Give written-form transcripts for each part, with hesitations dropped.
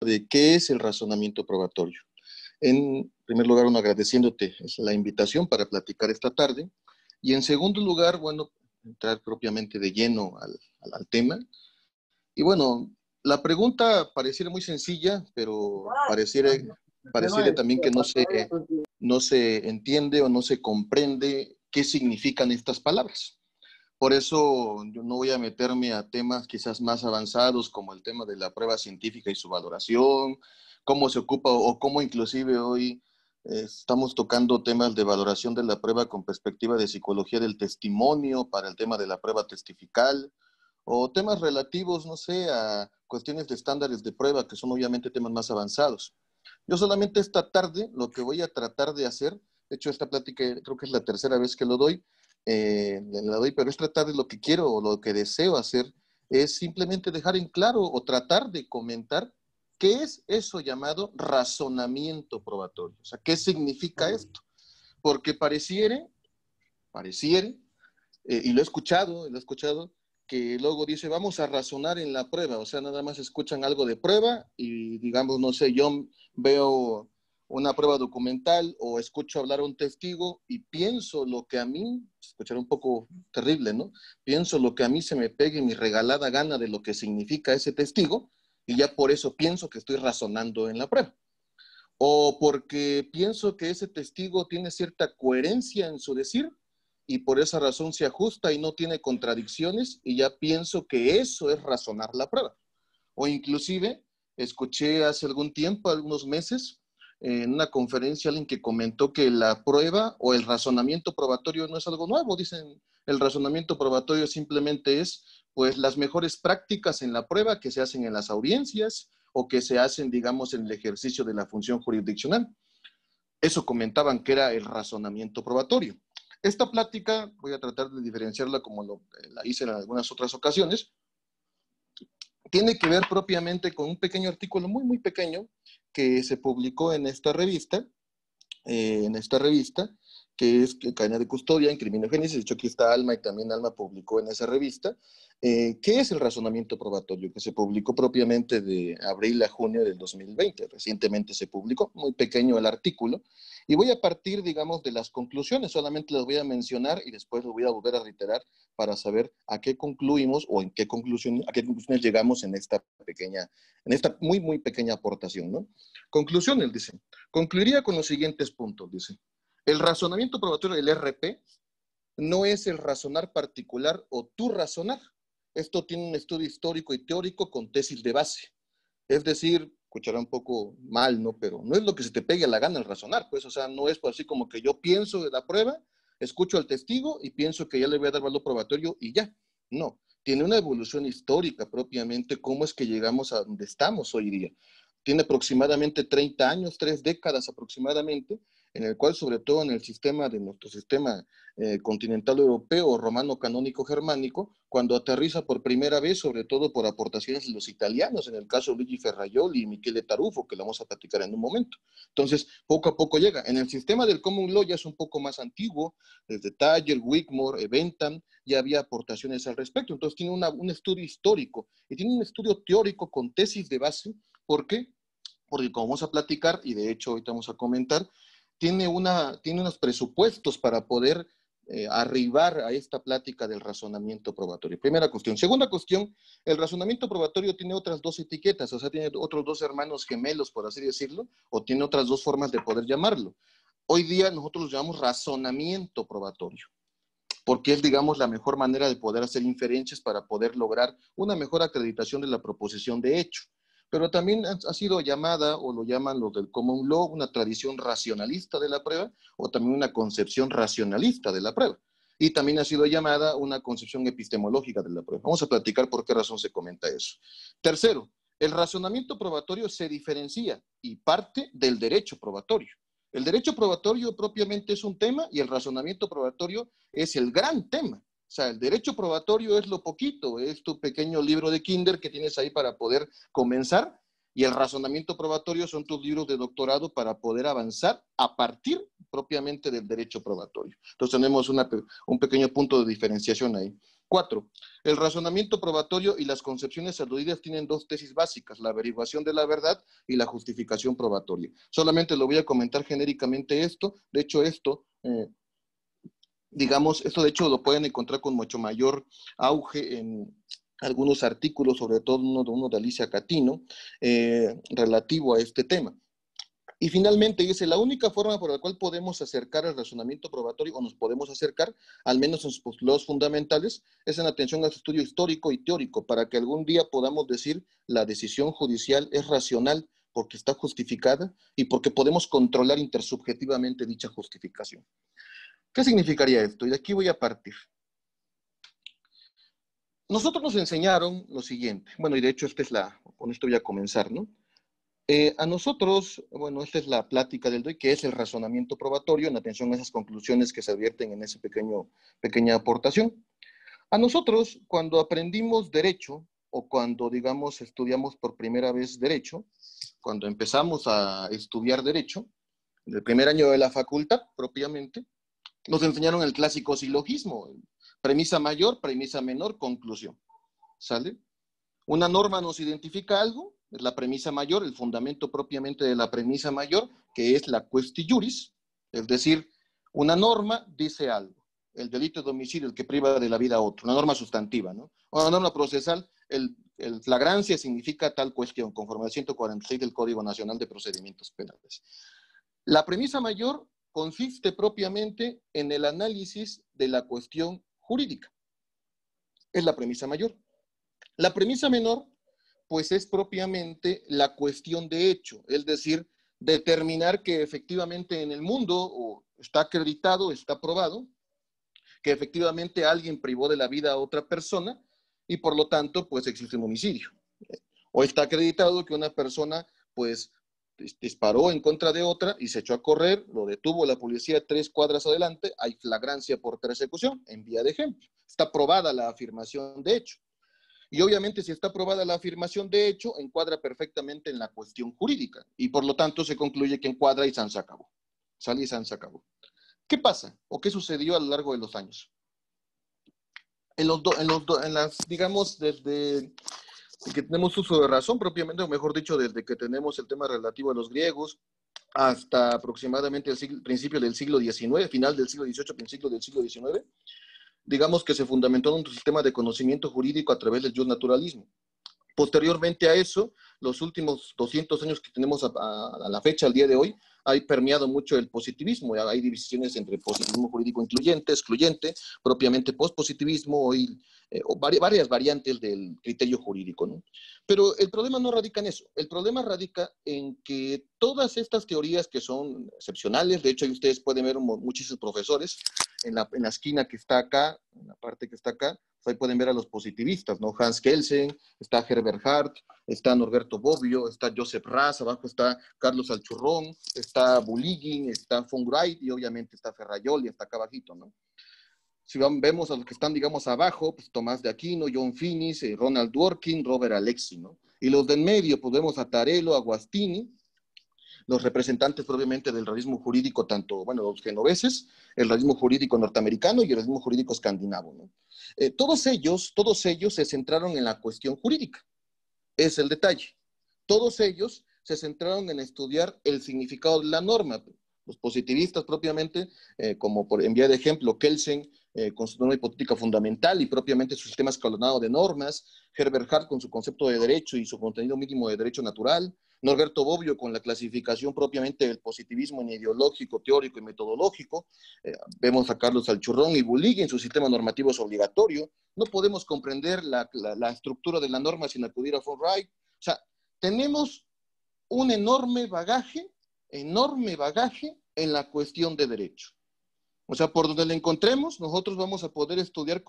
de qué es el razonamiento probatorio. En primer lugar, agradeciéndote la invitación para platicar esta tarde. Y en segundo lugar, bueno, entrar propiamente de lleno al tema. Y bueno, la pregunta pareciera muy sencilla, pero pareciera también que no se entiende o no se comprende qué significan estas palabras. Por eso yo no voy a meterme a temas quizás más avanzados como el tema de la prueba científica y su valoración, cómo se ocupa o cómo inclusive hoy estamos tocando temas de valoración de la prueba con perspectiva de psicología del testimonio para el tema de la prueba testifical, o temas relativos, no sé, a cuestiones de estándares de prueba, que son obviamente temas más avanzados. Yo solamente esta tarde lo que voy a tratar de hacer, de hecho esta plática creo que es la tercera vez que la doy, pero esta tarde lo que quiero o lo que deseo hacer es simplemente dejar en claro o tratar de comentar qué es eso llamado razonamiento probatorio. O sea, ¿qué significa esto? Porque pareciere, y lo he escuchado, que luego dice, vamos a razonar en la prueba, o sea, nada más escuchan algo de prueba y digamos, no sé, yo veo una prueba documental o escucho hablar a un testigo y pienso lo que a mí, escuchará un poco terrible, ¿no? Pienso lo que a mí se me pegue mi regalada gana de lo que significa ese testigo y ya por eso pienso que estoy razonando en la prueba. O porque pienso que ese testigo tiene cierta coherencia en su decir y por esa razón se ajusta y no tiene contradicciones y ya pienso que eso es razonar la prueba. O inclusive escuché hace algún tiempo, algunos meses, en una conferencia alguien que comentó que la prueba o el razonamiento probatorio no es algo nuevo. Dicen, el razonamiento probatorio simplemente es pues las mejores prácticas en la prueba que se hacen en las audiencias o que se hacen, digamos, en el ejercicio de la función jurisdiccional. Eso comentaban que era el razonamiento probatorio. Esta plática voy a tratar de diferenciarla como la hice en algunas otras ocasiones. Tiene que ver propiamente con un pequeño artículo muy, muy pequeño que se publicó en esta revista, que es Cadena de Custodia en Criminogénesis. De hecho, aquí está Alma y también Alma publicó en esa revista. ¿Qué es el razonamiento probatorio? Que se publicó propiamente de abril a junio del 2020. Recientemente se publicó, muy pequeño el artículo. Y voy a partir, digamos, de las conclusiones. Solamente las voy a mencionar y después lo voy a volver a reiterar para saber a qué concluimos o a qué conclusiones llegamos en esta muy, muy pequeña aportación, ¿no? Conclusiones, dice. Concluiría con los siguientes puntos, dice. El razonamiento probatorio del RP no es el razonar particular o tu razonar. Esto tiene un estudio histórico y teórico con tesis de base. Es decir, escuchará un poco mal, ¿no? Pero no es lo que se te pegue a la gana el razonar, pues, o sea, no es así como que yo pienso de la prueba, escucho al testigo y pienso que ya le voy a dar valor probatorio y ya. No, tiene una evolución histórica propiamente, cómo es que llegamos a donde estamos hoy día. Tiene aproximadamente 30 años, 3 décadas aproximadamente, en el cual, sobre todo en el sistema de nuestro sistema continental europeo, romano canónico germánico, cuando aterriza por primera vez, sobre todo por aportaciones de los italianos, en el caso de Luigi Ferraioli y Michele Tarufo, que lo vamos a platicar en un momento. Entonces, poco a poco llega. En el sistema del common law ya es un poco más antiguo, desde Thayer, Wigmore, Bentham, ya había aportaciones al respecto. Entonces, tiene un estudio histórico y tiene un estudio teórico con tesis de base. ¿Por qué? Porque como vamos a platicar, y de hecho ahorita vamos a comentar, tiene unos presupuestos para poder arribar a esta plática del razonamiento probatorio. Primera cuestión. Segunda cuestión, el razonamiento probatorio tiene otras dos etiquetas, o sea, tiene otros dos hermanos gemelos, por así decirlo, o tiene otras dos formas de poder llamarlo. Hoy día nosotros lo llamamos razonamiento probatorio, porque es, digamos, la mejor manera de poder hacer inferencias para poder lograr una mejor acreditación de la proposición de hecho. Pero también ha sido llamada, o lo llaman los del common law, una tradición racionalista de la prueba, o también una concepción racionalista de la prueba. Y también ha sido llamada una concepción epistemológica de la prueba. Vamos a platicar por qué razón se comenta eso. Tercero, el razonamiento probatorio se diferencia y parte del derecho probatorio. El derecho probatorio propiamente es un tema y el razonamiento probatorio es el gran tema. O sea, el derecho probatorio es lo poquito, es tu pequeño libro de kinder que tienes ahí para poder comenzar, y el razonamiento probatorio son tus libros de doctorado para poder avanzar a partir propiamente del derecho probatorio. Entonces tenemos un pequeño punto de diferenciación ahí. 4. El razonamiento probatorio y las concepciones aludidas tienen dos tesis básicas, la averiguación de la verdad y la justificación probatoria. Solamente lo voy a comentar genéricamente esto. De hecho, digamos, esto de hecho lo pueden encontrar con mucho mayor auge en algunos artículos, sobre todo uno de Alicia Catino, relativo a este tema. Y finalmente dice, la única forma por la cual podemos acercar al razonamiento probatorio, o nos podemos acercar, al menos en sus postulados fundamentales, es en atención a su estudio histórico y teórico, para que algún día podamos decir la decisión judicial es racional porque está justificada y porque podemos controlar intersubjetivamente dicha justificación. ¿Qué significaría esto? Y de aquí voy a partir. Nosotros nos enseñaron lo siguiente, bueno, y de hecho con esto voy a comenzar, ¿no? A nosotros, bueno, esta es la plática del DOI, que es el razonamiento probatorio, en atención a esas conclusiones que se advierten en esa pequeña aportación. A nosotros, cuando aprendimos derecho, o cuando, digamos, estudiamos por primera vez derecho, cuando empezamos a estudiar derecho, en el primer año de la facultad, propiamente, nos enseñaron el clásico silogismo, premisa mayor, premisa menor, conclusión, ¿sale? Una norma nos identifica algo, es la premisa mayor, el fundamento propiamente de la premisa mayor, que es la quaesti juris, es decir, una norma dice algo. El delito de homicidio, el que priva de la vida a otro, una norma sustantiva, ¿no? Una norma procesal, el flagrancia significa tal cuestión, conforme al 146 del Código Nacional de Procedimientos Penales. La premisa mayor consiste propiamente en el análisis de la cuestión jurídica. Es la premisa mayor. La premisa menor, pues es propiamente la cuestión de hecho, es decir, determinar que efectivamente en el mundo está acreditado, está probado, que efectivamente alguien privó de la vida a otra persona y por lo tanto, pues existe un homicidio. O está acreditado que una persona, pues, disparó en contra de otra y se echó a correr, lo detuvo la policía 3 cuadras adelante, hay flagrancia por persecución, en vía de ejemplo. Está probada la afirmación de hecho. Y obviamente si está probada la afirmación de hecho, encuadra perfectamente en la cuestión jurídica. Y por lo tanto se concluye que encuadra y san se acabó. Sale y san se acabó. ¿Qué pasa? ¿O qué sucedió a lo largo de los años? Digamos, desde que tenemos uso de razón propiamente, o mejor dicho, desde que tenemos el tema relativo a los griegos, hasta aproximadamente el principio del siglo XIX, final del siglo XVIII, principio del siglo XIX, digamos que se fundamentó en un sistema de conocimiento jurídico a través del justnaturalismo. Posteriormente a eso, los últimos 200 años que tenemos a la fecha, al día de hoy, hay permeado mucho el positivismo. Hay divisiones entre positivismo jurídico incluyente, excluyente, propiamente pospositivismo, varias variantes del criterio jurídico, ¿no? Pero el problema no radica en eso. El problema radica en que todas estas teorías que son excepcionales, de hecho, ahí ustedes pueden ver muchísimos profesores en la esquina que está acá, en la parte que está acá, ahí pueden ver a los positivistas, ¿no? Hans Kelsen, está Herbert Hart, está Norberto Bobbio, está Joseph Raz, abajo está Carlos Alchurrón, está Bulligin, está von Wright y obviamente está Ferrayoli, está acá abajito, ¿no? Si vemos a los que están, digamos, abajo, pues Tomás de Aquino, John Finnis, Ronald Dworkin, Robert Alexy, ¿no? Y los del medio, pues vemos a Tarello, a Guastini, los representantes propiamente del realismo jurídico, tanto, bueno, los genoveses, el realismo jurídico norteamericano y el realismo jurídico escandinavo, ¿no? Todos ellos se centraron en la cuestión jurídica, es el detalle. Todos ellos se centraron en estudiar el significado de la norma. Los positivistas propiamente, como en vía de ejemplo, Kelsen, con su norma hipotética fundamental y propiamente su sistema escalonado de normas, Herbert Hart con su concepto de derecho y su contenido mínimo de derecho natural, Norberto Bobbio con la clasificación propiamente del positivismo en ideológico, teórico y metodológico, vemos a Carlos Alchurrón y Bulligui en su sistema normativo es obligatorio, no podemos comprender la estructura de la norma sin acudir a von Wright, o sea, tenemos un enorme bagaje en la cuestión de derecho. O sea, por donde la encontremos, nosotros vamos a poder estudiar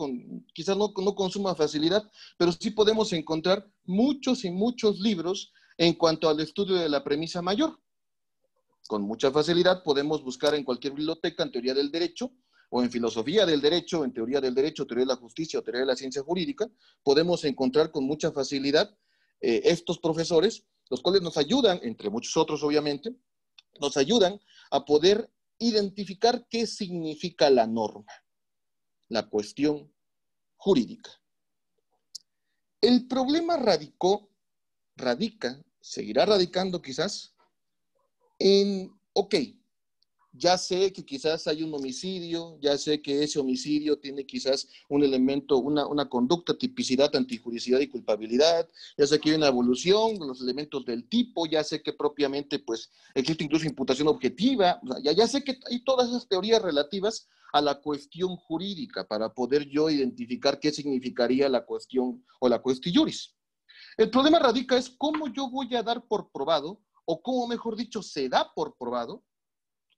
quizás no con suma facilidad, pero sí podemos encontrar muchos y muchos libros en cuanto al estudio de la premisa mayor. Con mucha facilidad podemos buscar en cualquier biblioteca en teoría del derecho, o en filosofía del derecho, en teoría del derecho, teoría de la justicia o teoría de la ciencia jurídica, podemos encontrar con mucha facilidad estos profesores, los cuales nos ayudan, entre muchos otros obviamente, nos ayudan a poder identificar qué significa la norma, la cuestión jurídica. El problema radica, seguirá radicando quizás, ok, ya sé que quizás hay un homicidio, ya sé que ese homicidio tiene quizás un elemento, una conducta, tipicidad, antijuricidad y culpabilidad, ya sé que hay una evolución de los elementos del tipo, ya sé que propiamente pues existe incluso imputación objetiva, o sea, ya sé que hay todas esas teorías relativas a la cuestión jurídica para poder yo identificar qué significaría la cuestión o la cuestión juris. El problema radica es cómo yo voy a dar por probado, o cómo mejor dicho se da por probado,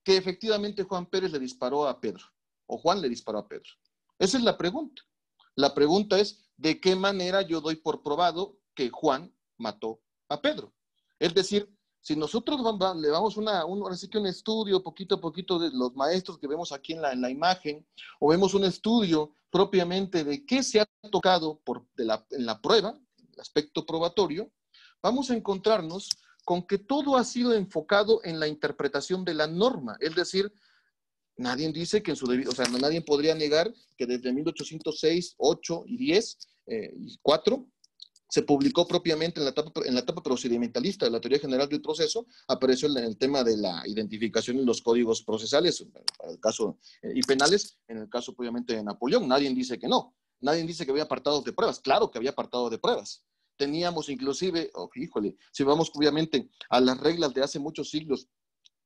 que efectivamente Juan Pérez le disparó a Pedro, o Juan le disparó a Pedro. Esa es la pregunta. La pregunta es, ¿de qué manera yo doy por probado que Juan mató a Pedro? Es decir, si nosotros le damos así que un estudio poquito a poquito de los maestros que vemos aquí en la imagen, o vemos un estudio propiamente de qué se ha tocado en la prueba, el aspecto probatorio, vamos a encontrarnos con que todo ha sido enfocado en la interpretación de la norma. Es decir, nadie dice que en su debido, o sea, nadie podría negar que desde 1806, 8 y 10 y 4 se publicó propiamente en la etapa procedimentalista de la teoría general del proceso, apareció el tema de la identificación en los códigos procesales, para el caso y penales, en el caso obviamente de Napoleón. Nadie dice que no. Nadie dice que había apartados de pruebas. Claro que había apartados de pruebas. Teníamos inclusive, híjole, si vamos obviamente a las reglas de hace muchos siglos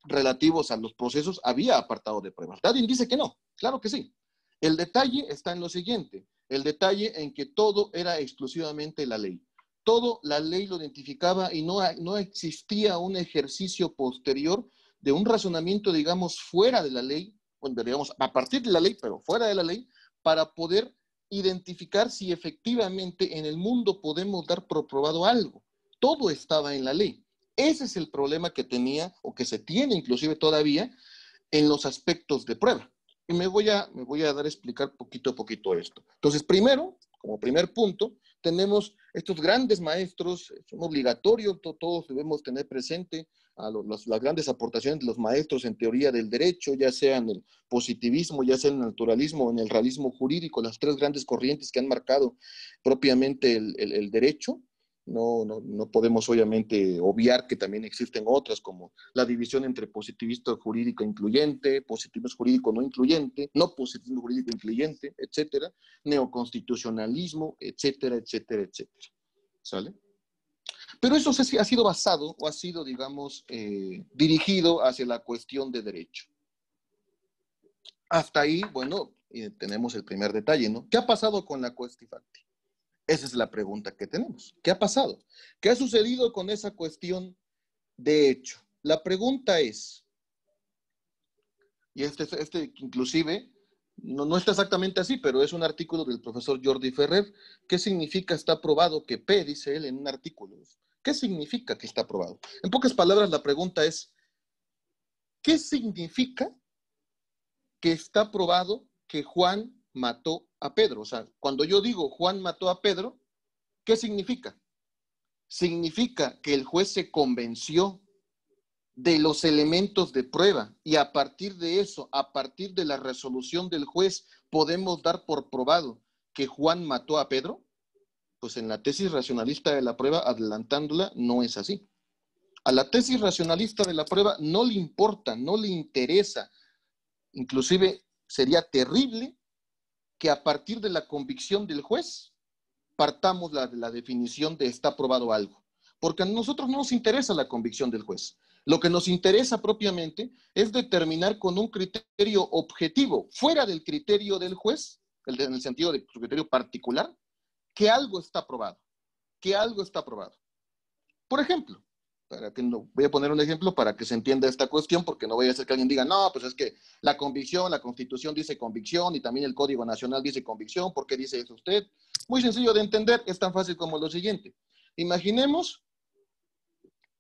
relativos a los procesos, había apartado de pruebas. Nadie dice que no, claro que sí. El detalle está en lo siguiente, el detalle en que todo era exclusivamente la ley. Todo la ley lo identificaba y no existía un ejercicio posterior de un razonamiento, digamos, fuera de la ley, bueno, digamos, a partir de la ley, pero fuera de la ley, para poder identificar si efectivamente en el mundo podemos dar por probado algo. Todo estaba en la ley. Ese es el problema que tenía o que se tiene inclusive todavía en los aspectos de prueba. Y me voy a dar a explicar poquito a poquito esto. Entonces, primero, como primer punto, tenemos estos grandes maestros, son obligatorios, todos debemos tener presente las grandes aportaciones de los maestros en teoría del derecho, ya sea en el positivismo, ya sea en el naturalismo o en el realismo jurídico, las tres grandes corrientes que han marcado propiamente el derecho. No podemos obviamente obviar que también existen otras como la división entre positivista jurídico incluyente, positivismo jurídico no incluyente, no positivismo jurídico incluyente, etcétera, neoconstitucionalismo, etcétera, etcétera, etcétera. ¿Sale? Pero eso ha sido basado o ha sido, digamos, dirigido hacia la cuestión de derecho. Hasta ahí, bueno, tenemos el primer detalle, ¿no? ¿Qué ha pasado con la quaesti facti? Esa es la pregunta que tenemos. ¿Qué ha pasado? ¿Qué ha sucedido con esa cuestión de hecho? La pregunta es, y este inclusive, no está exactamente así, pero es un artículo del profesor Jordi Ferrer. ¿Qué significa está probado que P, dice él en un artículo? ¿Qué significa que está probado? En pocas palabras, la pregunta es, ¿qué significa que está probado que Juan mató a Pedro? O sea, cuando yo digo Juan mató a Pedro, ¿qué significa? Significa que el juez se convenció de los elementos de prueba y a partir de eso, a partir de la resolución del juez, podemos dar por probado que Juan mató a Pedro. Pues en la tesis racionalista de la prueba, adelantándola, no es así. A la tesis racionalista de la prueba no le importa, no le interesa, inclusive sería terrible que a partir de la convicción del juez partamos de la definición de está probado algo, porque a nosotros no nos interesa la convicción del juez. Lo que nos interesa propiamente es determinar con un criterio objetivo, fuera del criterio del juez, en el sentido de su criterio particular, que algo está probado, que algo está probado. Por ejemplo, voy a poner un ejemplo para que se entienda esta cuestión, porque no voy a hacer que alguien diga, no, pues es que la convicción, la Constitución dice convicción y también el Código Nacional dice convicción, ¿por qué dice eso usted? Muy sencillo de entender, es tan fácil como lo siguiente. Imaginemos,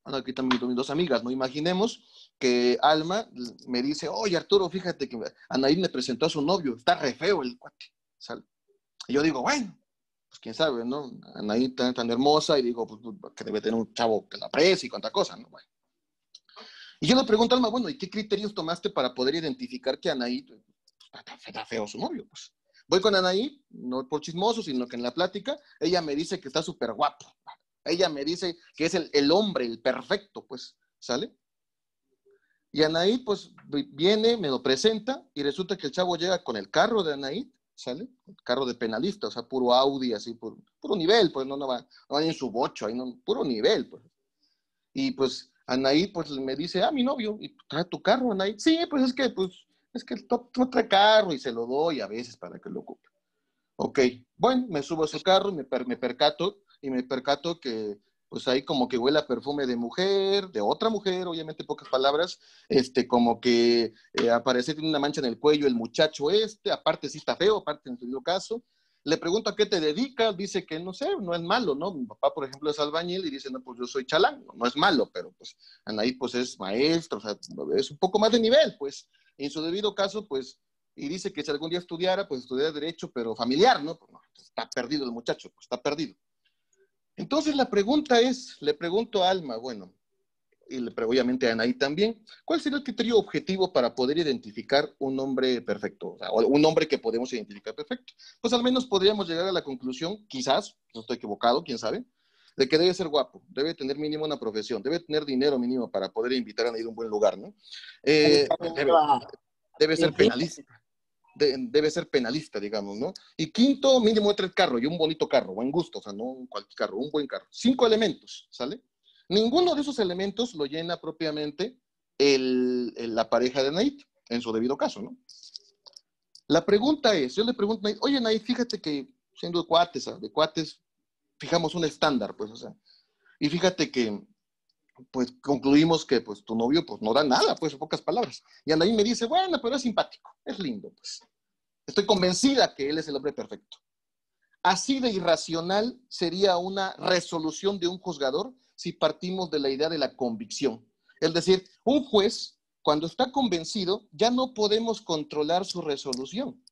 bueno, aquí también mis dos amigas, ¿no? Imaginemos que Alma me dice, oye Arturo, fíjate que Anaí me presentó a su novio, está re feo el cuate, ¿sale? Y yo digo, bueno, pues quién sabe, ¿no? Anaí tan hermosa y digo, pues que debe tener un chavo que la aprecie y cuánta cosa, ¿no? Bueno. Y yo le pregunto a Alma, bueno, ¿y qué criterios tomaste para poder identificar que Anaí está feo su novio? Pues Voy con Anaí, no por chismoso, sino que en la plática, ella me dice que está súper guapo. Ella me dice que es el hombre, el perfecto, pues, ¿sale? Y Anaí, pues, viene, me lo presenta, y resulta que el chavo llega con el carro de Anaí, ¿sale? El carro de penalista, o sea, puro Audi, así, puro nivel, pues, no va en su bocho, ahí no, puro nivel, pues. Y pues Anaí, pues me dice, mi novio, ¿y trae tu carro, Anaí? Sí, pues es que no trae carro y se lo doy a veces para que lo ocupe. Ok, bueno, me subo a su carro y me percato que pues ahí como que huele a perfume de mujer, de otra mujer, obviamente pocas palabras, como que aparece tiene una mancha en el cuello el muchacho aparte sí está feo, aparte en su caso. Le pregunto a qué te dedicas, dice que no sé, no es malo, ¿no? Mi papá, por ejemplo, es albañil y dice, no, pues yo soy chalán, no es malo, pero pues Anaí pues es maestro, o sea, es un poco más de nivel, pues, en su debido caso, pues y dice que si algún día estudiara, pues estudiara Derecho, pero familiar, ¿no? Pues no, está perdido el muchacho, pues está perdido. Entonces la pregunta es, le pregunto a Alma, bueno, y obviamente a Anaí también, ¿cuál sería el criterio objetivo para poder identificar un hombre perfecto? O sea, un hombre que podemos identificar perfecto. Pues al menos podríamos llegar a la conclusión, quizás, no estoy equivocado, quién sabe, de que debe ser guapo, debe tener mínimo una profesión, debe tener dinero mínimo para poder invitar a ir a un buen lugar, ¿no? Debe ser penalista. Debe ser penalista, digamos, ¿no? Y quinto, mínimo entre el carro y un bonito carro, buen gusto, o sea, no un cualquier carro, un buen carro. 5 elementos, ¿sale? Ninguno de esos elementos lo llena propiamente la pareja de Nate, en su debido caso, ¿no? La pregunta es, yo le pregunto a Nate, oye Nate, fíjate que siendo de cuates, fijamos un estándar, pues, o sea, y fíjate que pues concluimos que pues tu novio pues no da nada, pues en pocas palabras. Y Anaí me dice, bueno, pero es simpático, es lindo, pues. Estoy convencida que él es el hombre perfecto. Así de irracional sería una resolución de un juzgador si partimos de la idea de la convicción. Es decir, un juez, cuando está convencido, ya no podemos controlar su resolución.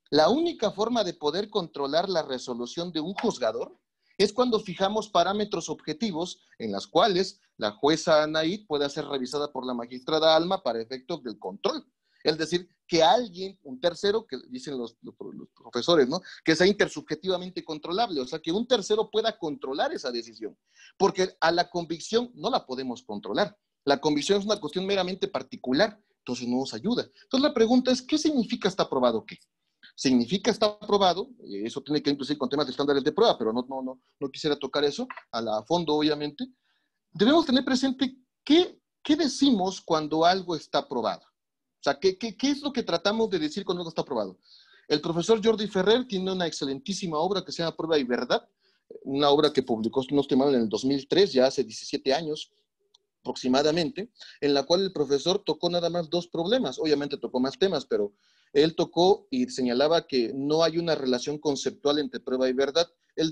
La única forma de poder controlar la resolución de un juzgador es cuando fijamos parámetros objetivos en las cuales la jueza Anaí pueda ser revisada por la magistrada Alma para efectos del control. Es decir, que alguien, un tercero, que dicen los profesores, ¿no? Que sea intersubjetivamente controlable, o sea, que un tercero pueda controlar esa decisión, porque a la convicción no la podemos controlar. La convicción es una cuestión meramente particular, entonces no nos ayuda. Entonces la pregunta es, ¿qué significa está probado qué? Significa está aprobado, eso tiene que incluir con temas de estándares de prueba, pero no quisiera tocar eso a fondo, obviamente. Debemos tener presente qué decimos cuando algo está aprobado. O sea, ¿qué es lo que tratamos de decir cuando algo está aprobado? El profesor Jordi Ferrer tiene una excelentísima obra que se llama Prueba y Verdad, una obra que publicó, no estoy mal, en el 2003, ya hace 17 años aproximadamente, en la cual el profesor tocó nada más 2 problemas. Obviamente tocó más temas, pero él tocó y señalaba que no hay una relación conceptual entre prueba y verdad. Él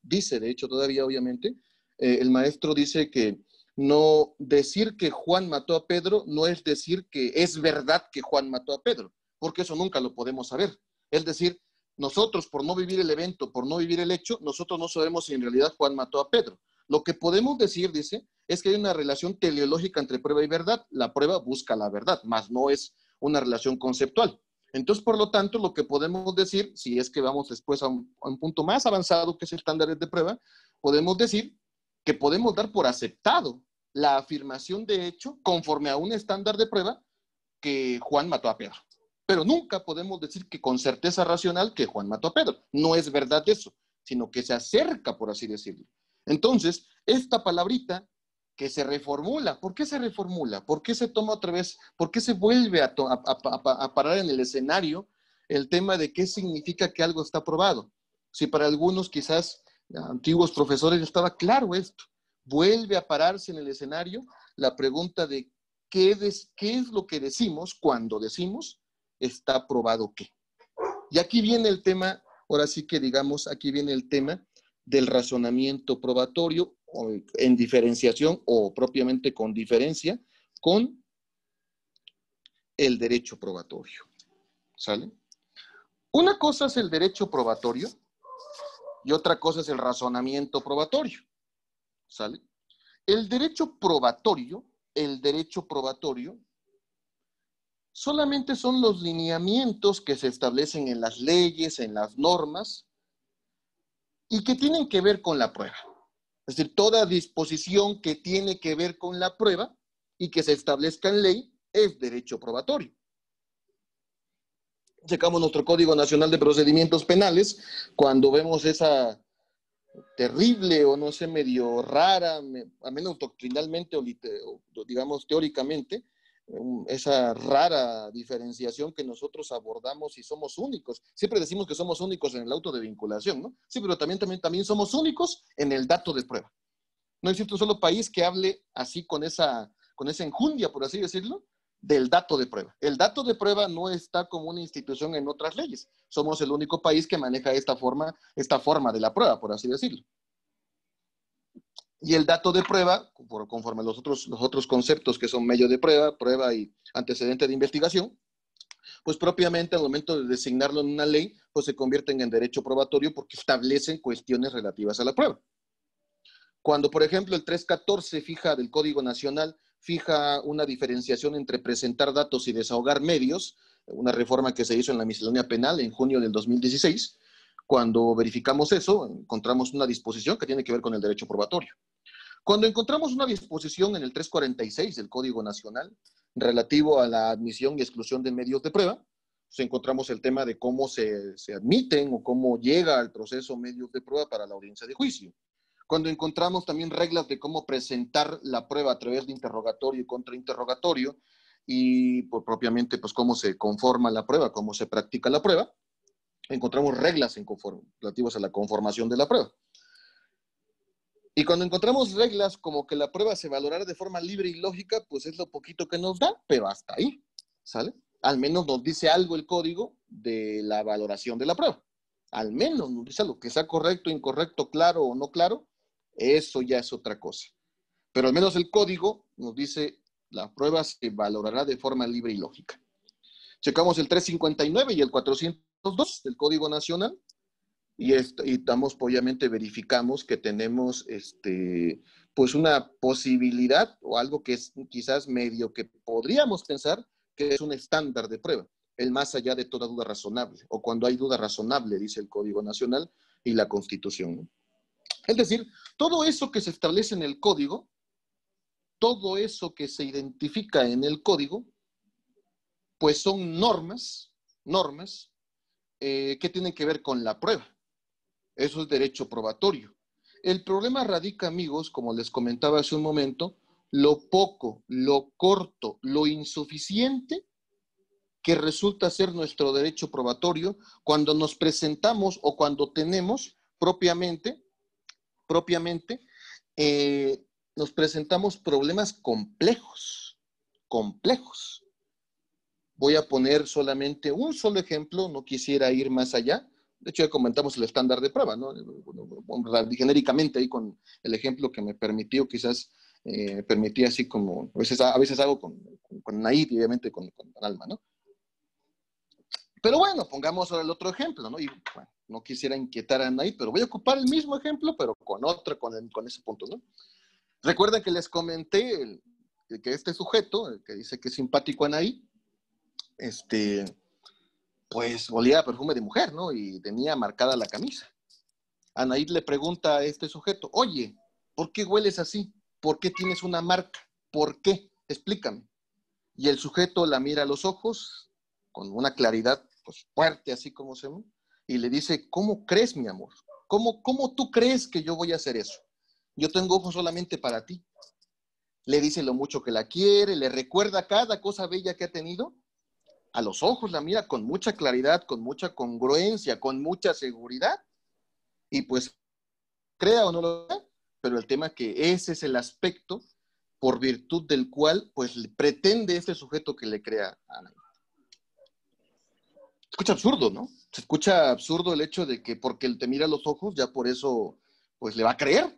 dice, de hecho todavía obviamente, el maestro dice que no decir que Juan mató a Pedro no es decir que es verdad que Juan mató a Pedro, porque eso nunca lo podemos saber. Es decir, nosotros por no vivir el evento, por no vivir el hecho, nosotros no sabemos si en realidad Juan mató a Pedro. Lo que podemos decir, dice, es que hay una relación teleológica entre prueba y verdad. La prueba busca la verdad, más no es una relación conceptual. Entonces, por lo tanto, lo que podemos decir, si es que vamos después a un punto más avanzado, que es estándares de prueba, podemos decir que podemos dar por aceptado la afirmación de hecho conforme a un estándar de prueba que Juan mató a Pedro. Pero nunca podemos decir que con certeza racional que Juan mató a Pedro. No es verdad eso, sino que se acerca, por así decirlo. Entonces, esta palabrita que se reformula, ¿por qué se reformula? ¿Por qué se toma otra vez? ¿Por qué se vuelve a parar en el escenario el tema de qué significa que algo está aprobado? Si para algunos quizás antiguos profesores estaba claro esto, vuelve a pararse en el escenario la pregunta de ¿qué es lo que decimos cuando decimos está probado qué? Y aquí viene el tema, ahora sí que digamos, aquí viene el tema del razonamiento probatorio en diferenciación o propiamente con diferencia con el derecho probatorio. ¿Sale? Una cosa es el derecho probatorio y otra cosa es el razonamiento probatorio. ¿Sale? El derecho probatorio solamente son los lineamientos que se establecen en las leyes, en las normas, y que tienen que ver con la prueba. Es decir, toda disposición que tiene que ver con la prueba y que se establezca en ley es derecho probatorio. Checamos nuestro Código Nacional de Procedimientos Penales, cuando vemos esa terrible o no sé, medio rara, al menos doctrinalmente o digamos teóricamente, esa rara diferenciación que nosotros abordamos y somos únicos. Siempre decimos que somos únicos en el auto de vinculación, ¿no? Sí, pero también somos únicos en el dato de prueba. No existe un solo país que hable así con esa enjundia, por así decirlo, del dato de prueba. El dato de prueba no está como una institución en otras leyes. Somos el único país que maneja esta forma de la prueba, por así decirlo. Y el dato de prueba, conforme a los otros conceptos que son medio de prueba, prueba y antecedente de investigación, pues propiamente al momento de designarlo en una ley, pues se convierten en derecho probatorio porque establecen cuestiones relativas a la prueba. Cuando, por ejemplo, el 314 del Código Nacional fija una diferenciación entre presentar datos y desahogar medios, una reforma que se hizo en la miscelánea penal en junio del 2016, cuando verificamos eso, encontramos una disposición que tiene que ver con el derecho probatorio. Cuando encontramos una disposición en el 346 del Código Nacional relativo a la admisión y exclusión de medios de prueba, pues encontramos el tema de cómo se admiten o cómo llega al proceso medios de prueba para la audiencia de juicio. Cuando encontramos también reglas de cómo presentar la prueba a través de interrogatorio y contrainterrogatorio y pues, propiamente pues cómo se conforma la prueba, cómo se practica la prueba, encontramos reglas relativas a la conformación de la prueba. Y cuando encontramos reglas como que la prueba se valorará de forma libre y lógica, pues es lo poquito que nos da, pero hasta ahí, ¿sale? Al menos nos dice algo el código de la valoración de la prueba. Al menos nos dice algo, que sea correcto, incorrecto, claro o no claro, eso ya es otra cosa. Pero al menos el código nos dice la prueba se valorará de forma libre y lógica. Checamos el 359 y el 402 del Código Nacional. Y obviamente verificamos que tenemos pues una posibilidad o algo que es quizás medio que podríamos pensar que es un estándar de prueba, el más allá de toda duda razonable, o cuando hay duda razonable, dice el Código Nacional y la Constitución, ¿no? Es decir, todo eso que se establece en el código, todo eso que se identifica en el código, pues son normas que tienen que ver con la prueba. Eso es derecho probatorio. El problema radica, amigos, como les comentaba hace un momento, lo poco, lo corto, lo insuficiente que resulta ser nuestro derecho probatorio cuando nos presentamos o cuando tenemos propiamente, nos presentamos problemas complejos. Voy a poner solamente un solo ejemplo, no quisiera ir más allá. De hecho, ya comentamos el estándar de prueba, ¿no? Genéricamente ahí con el ejemplo que me permitió, quizás permití así como, a veces hago con Naid y obviamente con Alma, ¿no? Pero bueno, pongamos ahora el otro ejemplo, ¿no? Y bueno, no quisiera inquietar a Naid, pero voy a ocupar el mismo ejemplo, pero con ese punto, ¿no? Recuerden que les comenté que este sujeto, el que dice que es simpático a Naid, pues olía a perfume de mujer, ¿no? Y tenía marcada la camisa. Anaid le pregunta a este sujeto, oye, ¿por qué hueles así? ¿Por qué tienes una marca? ¿Por qué? Explícame. Y el sujeto la mira a los ojos con una claridad pues, fuerte, así como se ve, y le dice, ¿cómo crees, mi amor? ¿Cómo tú crees que yo voy a hacer eso? Yo tengo ojos solamente para ti. Le dice lo mucho que la quiere, le recuerda cada cosa bella que ha tenido. A los ojos la mira con mucha claridad, con mucha congruencia, con mucha seguridad. Y pues, crea o no lo crea, pero el tema es que ese es el aspecto por virtud del cual pues pretende este sujeto que le crea a Anaí. Se escucha absurdo, ¿no? Se escucha absurdo el hecho de que porque él te mira a los ojos, ya por eso pues le va a creer,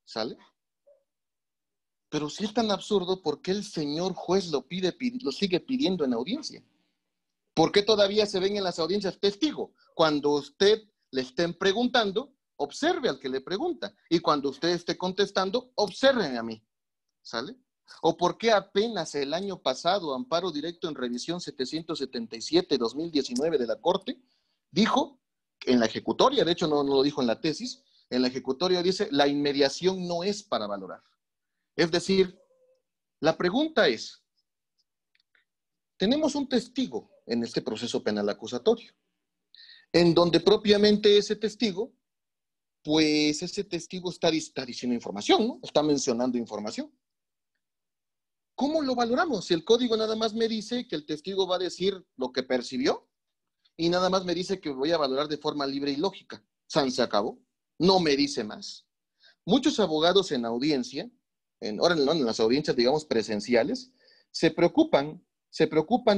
¿sale? Pero si es tan absurdo, ¿por qué el señor juez lo sigue pidiendo en audiencia? ¿Por qué todavía se ven en las audiencias testigo? Cuando usted le estén preguntando, observe al que le pregunta. Y cuando usted esté contestando, obsérveme a mí. ¿Sale? ¿O por qué apenas el año pasado, amparo directo en revisión 777-2019 de la Corte, dijo, en la ejecutoria, de hecho no lo dijo en la tesis, en la ejecutoria dice, la inmediación no es para valorar. Es decir, la pregunta es, tenemos un testigo en este proceso penal acusatorio, en donde propiamente ese testigo, pues ese testigo está diciendo información, ¿no? Está mencionando información. ¿Cómo lo valoramos? Si el código nada más me dice que el testigo va a decir lo que percibió y nada más me dice que voy a valorar de forma libre y lógica. San se acabó. No me dice más. Muchos abogados en audiencia, ahora en las audiencias, digamos, presenciales, se preocupan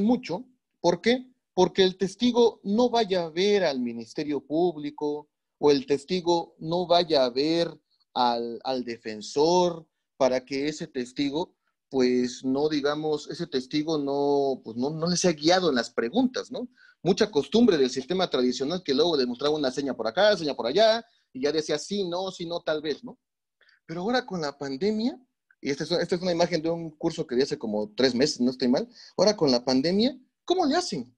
mucho. ¿Por qué? Porque el testigo no vaya a ver al Ministerio Público o el testigo no vaya a ver al defensor para que ese testigo, pues no, digamos, ese testigo no, pues no le sea guiado en las preguntas, ¿no? Mucha costumbre del sistema tradicional que luego demostraba una seña por acá, seña por allá, y ya decía sí, no, tal vez, ¿no? Pero ahora con la pandemia, y esta es una imagen de un curso que di hace como 3 meses, no estoy mal, ahora con la pandemia, ¿cómo le hacen?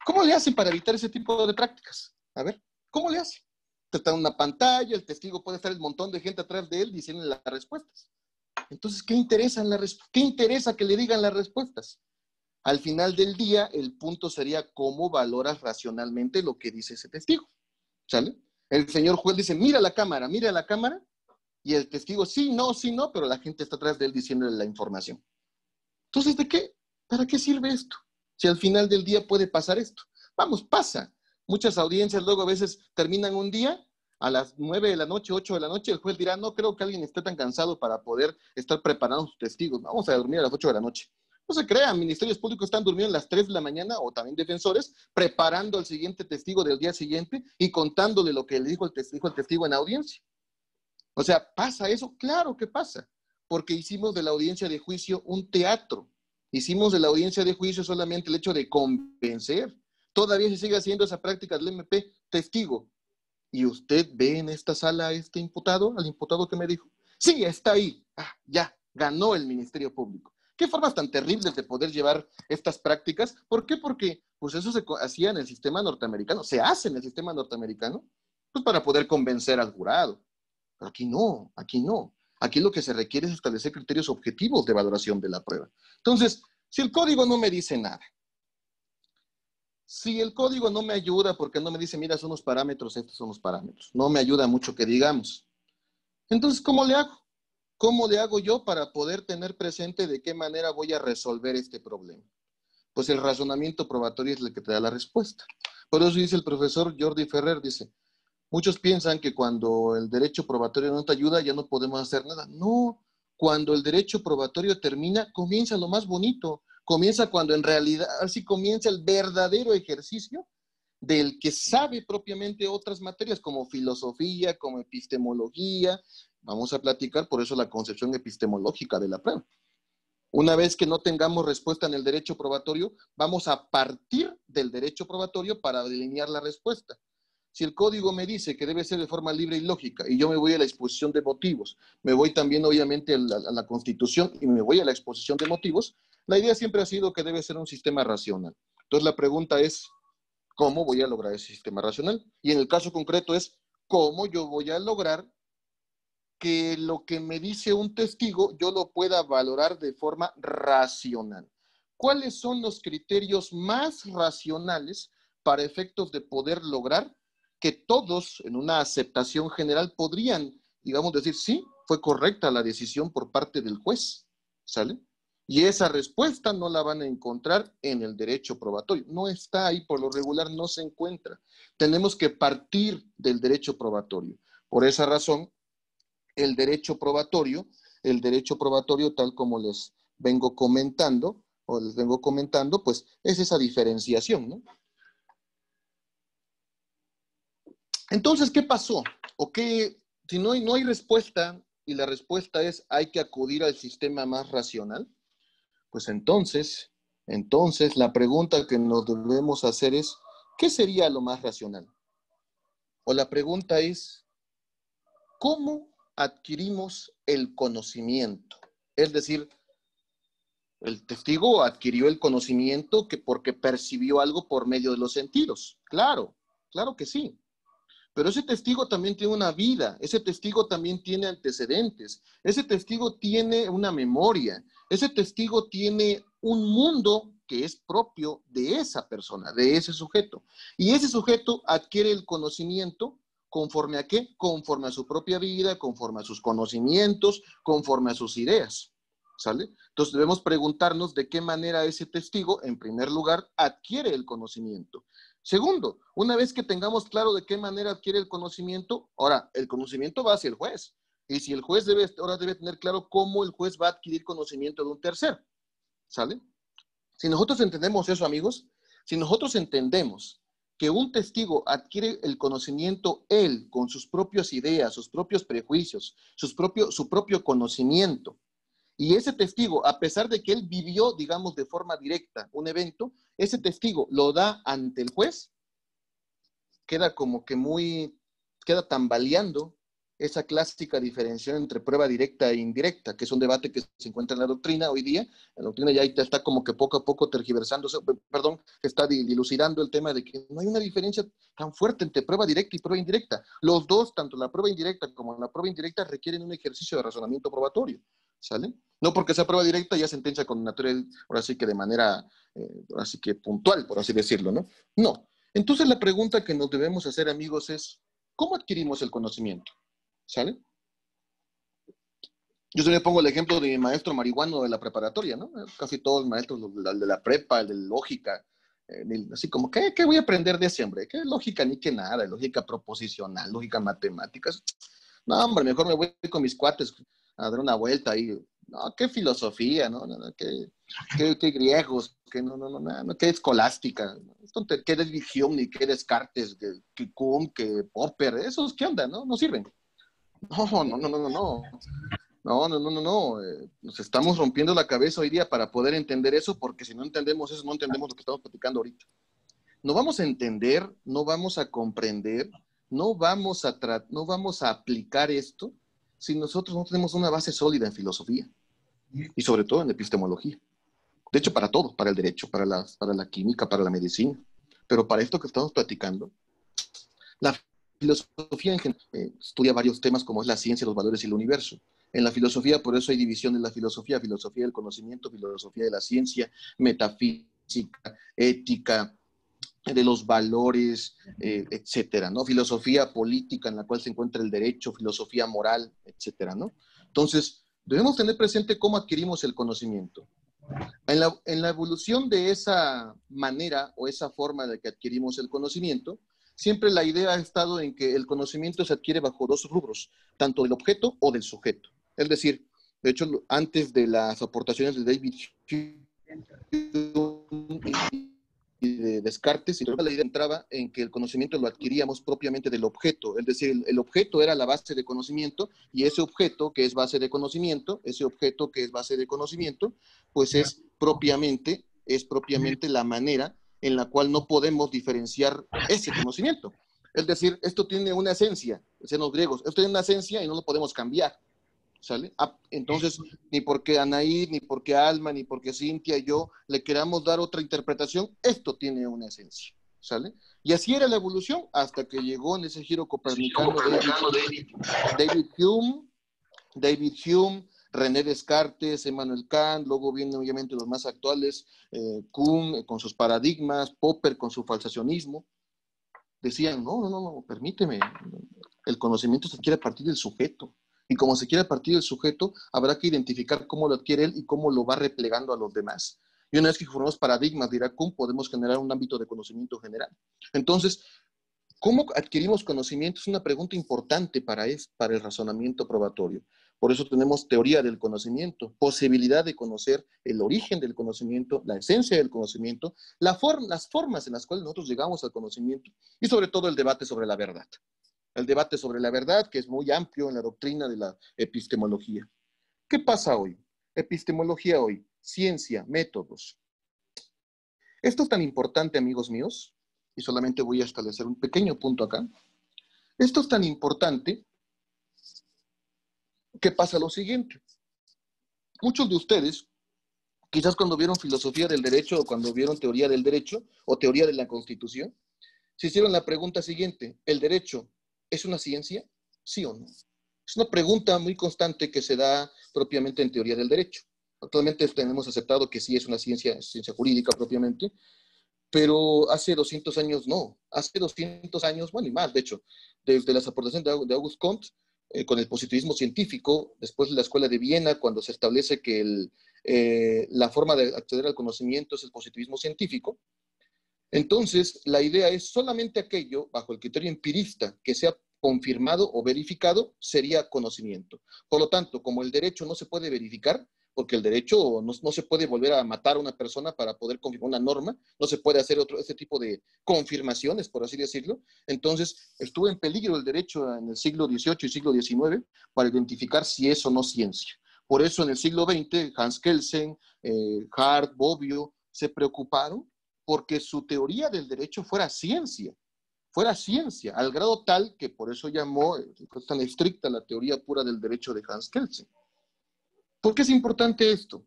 ¿Cómo le hacen para evitar ese tipo de prácticas? A ver, ¿cómo le hacen? Te está en una pantalla, el testigo puede estar el montón de gente atrás de él diciendo las respuestas. Entonces, ¿qué interesa que le digan las respuestas? Al final del día, el punto sería cómo valoras racionalmente lo que dice ese testigo. ¿Sale? El señor juez dice, mira la cámara, y el testigo, sí, no, pero la gente está atrás de él diciéndole la información. Entonces, ¿de qué? ¿Para qué sirve esto? Si al final del día puede pasar esto. Vamos, pasa. Muchas audiencias luego a veces terminan un día a las 9 de la noche, 8 de la noche, el juez dirá, no creo que alguien esté tan cansado para poder estar preparando sus testigos. Vamos a dormir a las 8 de la noche. No se crean, ministerios públicos están durmiendo a las 3 de la mañana o también defensores preparando al siguiente testigo del día siguiente y contándole lo que le dijo el testigo en audiencia. O sea, ¿pasa eso? Claro que pasa, porque hicimos de la audiencia de juicio un teatro. Hicimos de la audiencia de juicio solamente el hecho de convencer. Todavía se sigue haciendo esa práctica del MP, testigo. ¿Y usted ve en esta sala a este imputado, al imputado que me dijo? Sí, está ahí. Ah, ya, ganó el Ministerio Público. ¿Qué formas tan terribles de poder llevar estas prácticas? ¿Por qué? Porque pues eso se hacía en el sistema norteamericano, se hace en el sistema norteamericano, pues para poder convencer al jurado. Pero aquí no, aquí no. Aquí lo que se requiere es establecer criterios objetivos de valoración de la prueba. Entonces, si el código no me dice nada, si el código no me ayuda porque no me dice, mira, son los parámetros, estos son los parámetros, no me ayuda mucho que digamos, entonces, ¿cómo le hago? ¿Cómo le hago yo para poder tener presente de qué manera voy a resolver este problema? Pues el razonamiento probatorio es el que te da la respuesta. Por eso dice el profesor Jordi Ferrer, dice, muchos piensan que cuando el derecho probatorio no te ayuda ya no podemos hacer nada. No, cuando el derecho probatorio termina, comienza lo más bonito. Comienza cuando en realidad, así comienza el verdadero ejercicio del que sabe propiamente otras materias como filosofía, como epistemología. Vamos a platicar por eso la concepción epistemológica de la prueba. Una vez que no tengamos respuesta en el derecho probatorio, vamos a partir del derecho probatorio para delinear la respuesta. Si el código me dice que debe ser de forma libre y lógica, y yo me voy a la exposición de motivos, me voy también obviamente a la Constitución y me voy a la exposición de motivos, la idea siempre ha sido que debe ser un sistema racional. Entonces la pregunta es, ¿cómo voy a lograr ese sistema racional? Y en el caso concreto es, ¿cómo yo voy a lograr que lo que me dice un testigo yo lo pueda valorar de forma racional? ¿Cuáles son los criterios más racionales para efectos de poder lograr que todos en una aceptación general podrían, digamos, decir, sí, fue correcta la decisión por parte del juez? ¿Sale? Y esa respuesta no la van a encontrar en el derecho probatorio. No está ahí, por lo regular no se encuentra. Tenemos que partir del derecho probatorio. Por esa razón, el derecho probatorio tal como les vengo comentando, pues es esa diferenciación, ¿no? Entonces, ¿qué pasó? ¿O qué? Si no hay respuesta, y la respuesta es hay que acudir al sistema más racional, pues entonces la pregunta que nos debemos hacer es, ¿qué sería lo más racional? O la pregunta es, ¿cómo adquirimos el conocimiento? Es decir, El testigo adquirió el conocimiento porque percibió algo por medio de los sentidos. Claro, claro que sí. Pero ese testigo también tiene una vida, ese testigo también tiene antecedentes, ese testigo tiene una memoria, ese testigo tiene un mundo que es propio de esa persona, de ese sujeto. Y ese sujeto adquiere el conocimiento conforme a qué? Conforme a su propia vida, conforme a sus conocimientos, conforme a sus ideas. ¿Sale? Entonces debemos preguntarnos de qué manera ese testigo, en primer lugar, adquiere el conocimiento. Segundo, una vez que tengamos claro de qué manera adquiere el conocimiento, ahora, el conocimiento va hacia el juez. Y si el juez ahora debe tener claro cómo el juez va a adquirir conocimiento de un tercero. ¿Sale? Si nosotros entendemos eso, amigos, si nosotros entendemos que un testigo adquiere el conocimiento él, con sus propias ideas, sus propios prejuicios, su propio conocimiento, y ese testigo, a pesar de que él vivió, digamos, de forma directa un evento, ese testigo lo da ante el juez, queda como que queda tambaleando esa clásica diferenciación entre prueba directa e indirecta, que es un debate que se encuentra en la doctrina hoy día. La doctrina ya está como que poco a poco tergiversándose, perdón, está dilucidando el tema de que no hay una diferencia tan fuerte entre prueba directa y prueba indirecta. Los dos, tanto la prueba indirecta como la prueba indirecta, requieren un ejercicio de razonamiento probatorio, ¿sale? No porque sea prueba directa ya sentencia condenatoria, ahora sí que de manera, ahora sí que puntual, por así decirlo, ¿no? No. Entonces la pregunta que nos debemos hacer, amigos, es ¿cómo adquirimos el conocimiento? ¿Sale? Yo siempre pongo el ejemplo de mi maestro marihuano de la preparatoria, ¿no? Casi todos los maestros, el de la prepa, el de lógica, así como, ¿qué voy a aprender de ese hombre? ¿Qué lógica ni qué nada? Lógica proposicional, lógica matemáticas. No, hombre, mejor me voy con mis cuates a dar una vuelta ahí. No, qué filosofía, ¿no? Qué griegos, qué escolástica. Qué Hume, qué Descartes, qué Kuhn, qué Popper, esos, ¿qué onda, no? No sirven. No. No. Nos estamos rompiendo la cabeza hoy día para poder entender eso, porque si no entendemos eso, no entendemos lo que estamos platicando ahorita. No vamos a entender, no vamos a comprender, no vamos a aplicar esto si nosotros no tenemos una base sólida en filosofía y sobre todo en epistemología. De hecho, para todo, para el derecho, para la química, para la medicina. Pero para esto que estamos platicando, la filosofía en general estudia varios temas como es la ciencia, los valores y el universo. En la filosofía, por eso hay división de la filosofía, filosofía del conocimiento, filosofía de la ciencia, metafísica, ética, de los valores, etcétera, ¿no? Filosofía política en la cual se encuentra el derecho, filosofía moral, etcétera, ¿no? Entonces, debemos tener presente cómo adquirimos el conocimiento. En la evolución de esa manera o esa forma de que adquirimos el conocimiento, siempre la idea ha estado en que el conocimiento se adquiere bajo dos rubros, tanto del objeto o del sujeto. Es decir, de hecho, antes de las aportaciones de David Hume y de Descartes, y la idea entraba en que el conocimiento lo adquiríamos propiamente del objeto, es decir, el objeto era la base de conocimiento, y ese objeto que es base de conocimiento, pues es propiamente la manera en la cual no podemos diferenciar ese conocimiento. Es decir, esto tiene una esencia, decían los griegos, esto tiene una esencia y no lo podemos cambiar. ¿Sale? Entonces, ni porque Anaí, ni porque Alma, ni porque Cintia y yo le queramos dar otra interpretación, esto tiene una esencia. ¿Sale? Y así era la evolución hasta que llegó en ese giro copernicano David Hume, René Descartes, Emmanuel Kant, luego vienen obviamente los más actuales, Kuhn con sus paradigmas, Popper con su falsacionismo. Decían, no, permíteme, el conocimiento se adquiere a partir del sujeto. Y como se quiere a partir del sujeto, habrá que identificar cómo lo adquiere él y cómo lo va replegando a los demás. Y una vez que formamos paradigmas, dirá Kuhn, podemos generar un ámbito de conocimiento general. Entonces, ¿cómo adquirimos conocimiento? Es una pregunta importante para el razonamiento probatorio. Por eso tenemos teoría del conocimiento, posibilidad de conocer el origen del conocimiento, la esencia del conocimiento, las formas en las cuales nosotros llegamos al conocimiento y sobre todo el debate sobre la verdad. El debate sobre la verdad, que es muy amplio en la doctrina de la epistemología. ¿Qué pasa hoy? Epistemología hoy, ciencia, métodos. Esto es tan importante, amigos míos, y solamente voy a establecer un pequeño punto acá. Esto es tan importante que pasa lo siguiente. Muchos de ustedes Quizás cuando vieron filosofía del derecho o cuando vieron teoría del derecho o teoría de la Constitución, se hicieron la pregunta siguiente: ¿el derecho es una ciencia? ¿Sí o no? Es una pregunta muy constante que se da propiamente en teoría del derecho. Actualmente tenemos aceptado que sí es una ciencia, ciencia jurídica propiamente, pero hace 200 años no. Hace 200 años, bueno, y más, de hecho, desde las aportaciones de Auguste Comte, con el positivismo científico, después de la Escuela de Viena, cuando se establece que la forma de acceder al conocimiento es el positivismo científico. Entonces, la idea es solamente aquello, bajo el criterio empirista, que sea confirmado o verificado, sería conocimiento. Por lo tanto, como el derecho no se puede verificar, porque el derecho no se puede volver a matar a una persona para poder confirmar una norma, no se puede hacer ese tipo de confirmaciones, por así decirlo. Entonces, estuvo en peligro el derecho en el siglo XVIII y siglo XIX para identificar si es o no ciencia. Por eso en el siglo XX, Hans Kelsen, Hart, Bobbio, se preocuparon porque su teoría del derecho fuera ciencia, al grado tal que por eso llamó, fue tan estricta la teoría pura del derecho de Hans Kelsen. ¿Por qué es importante esto?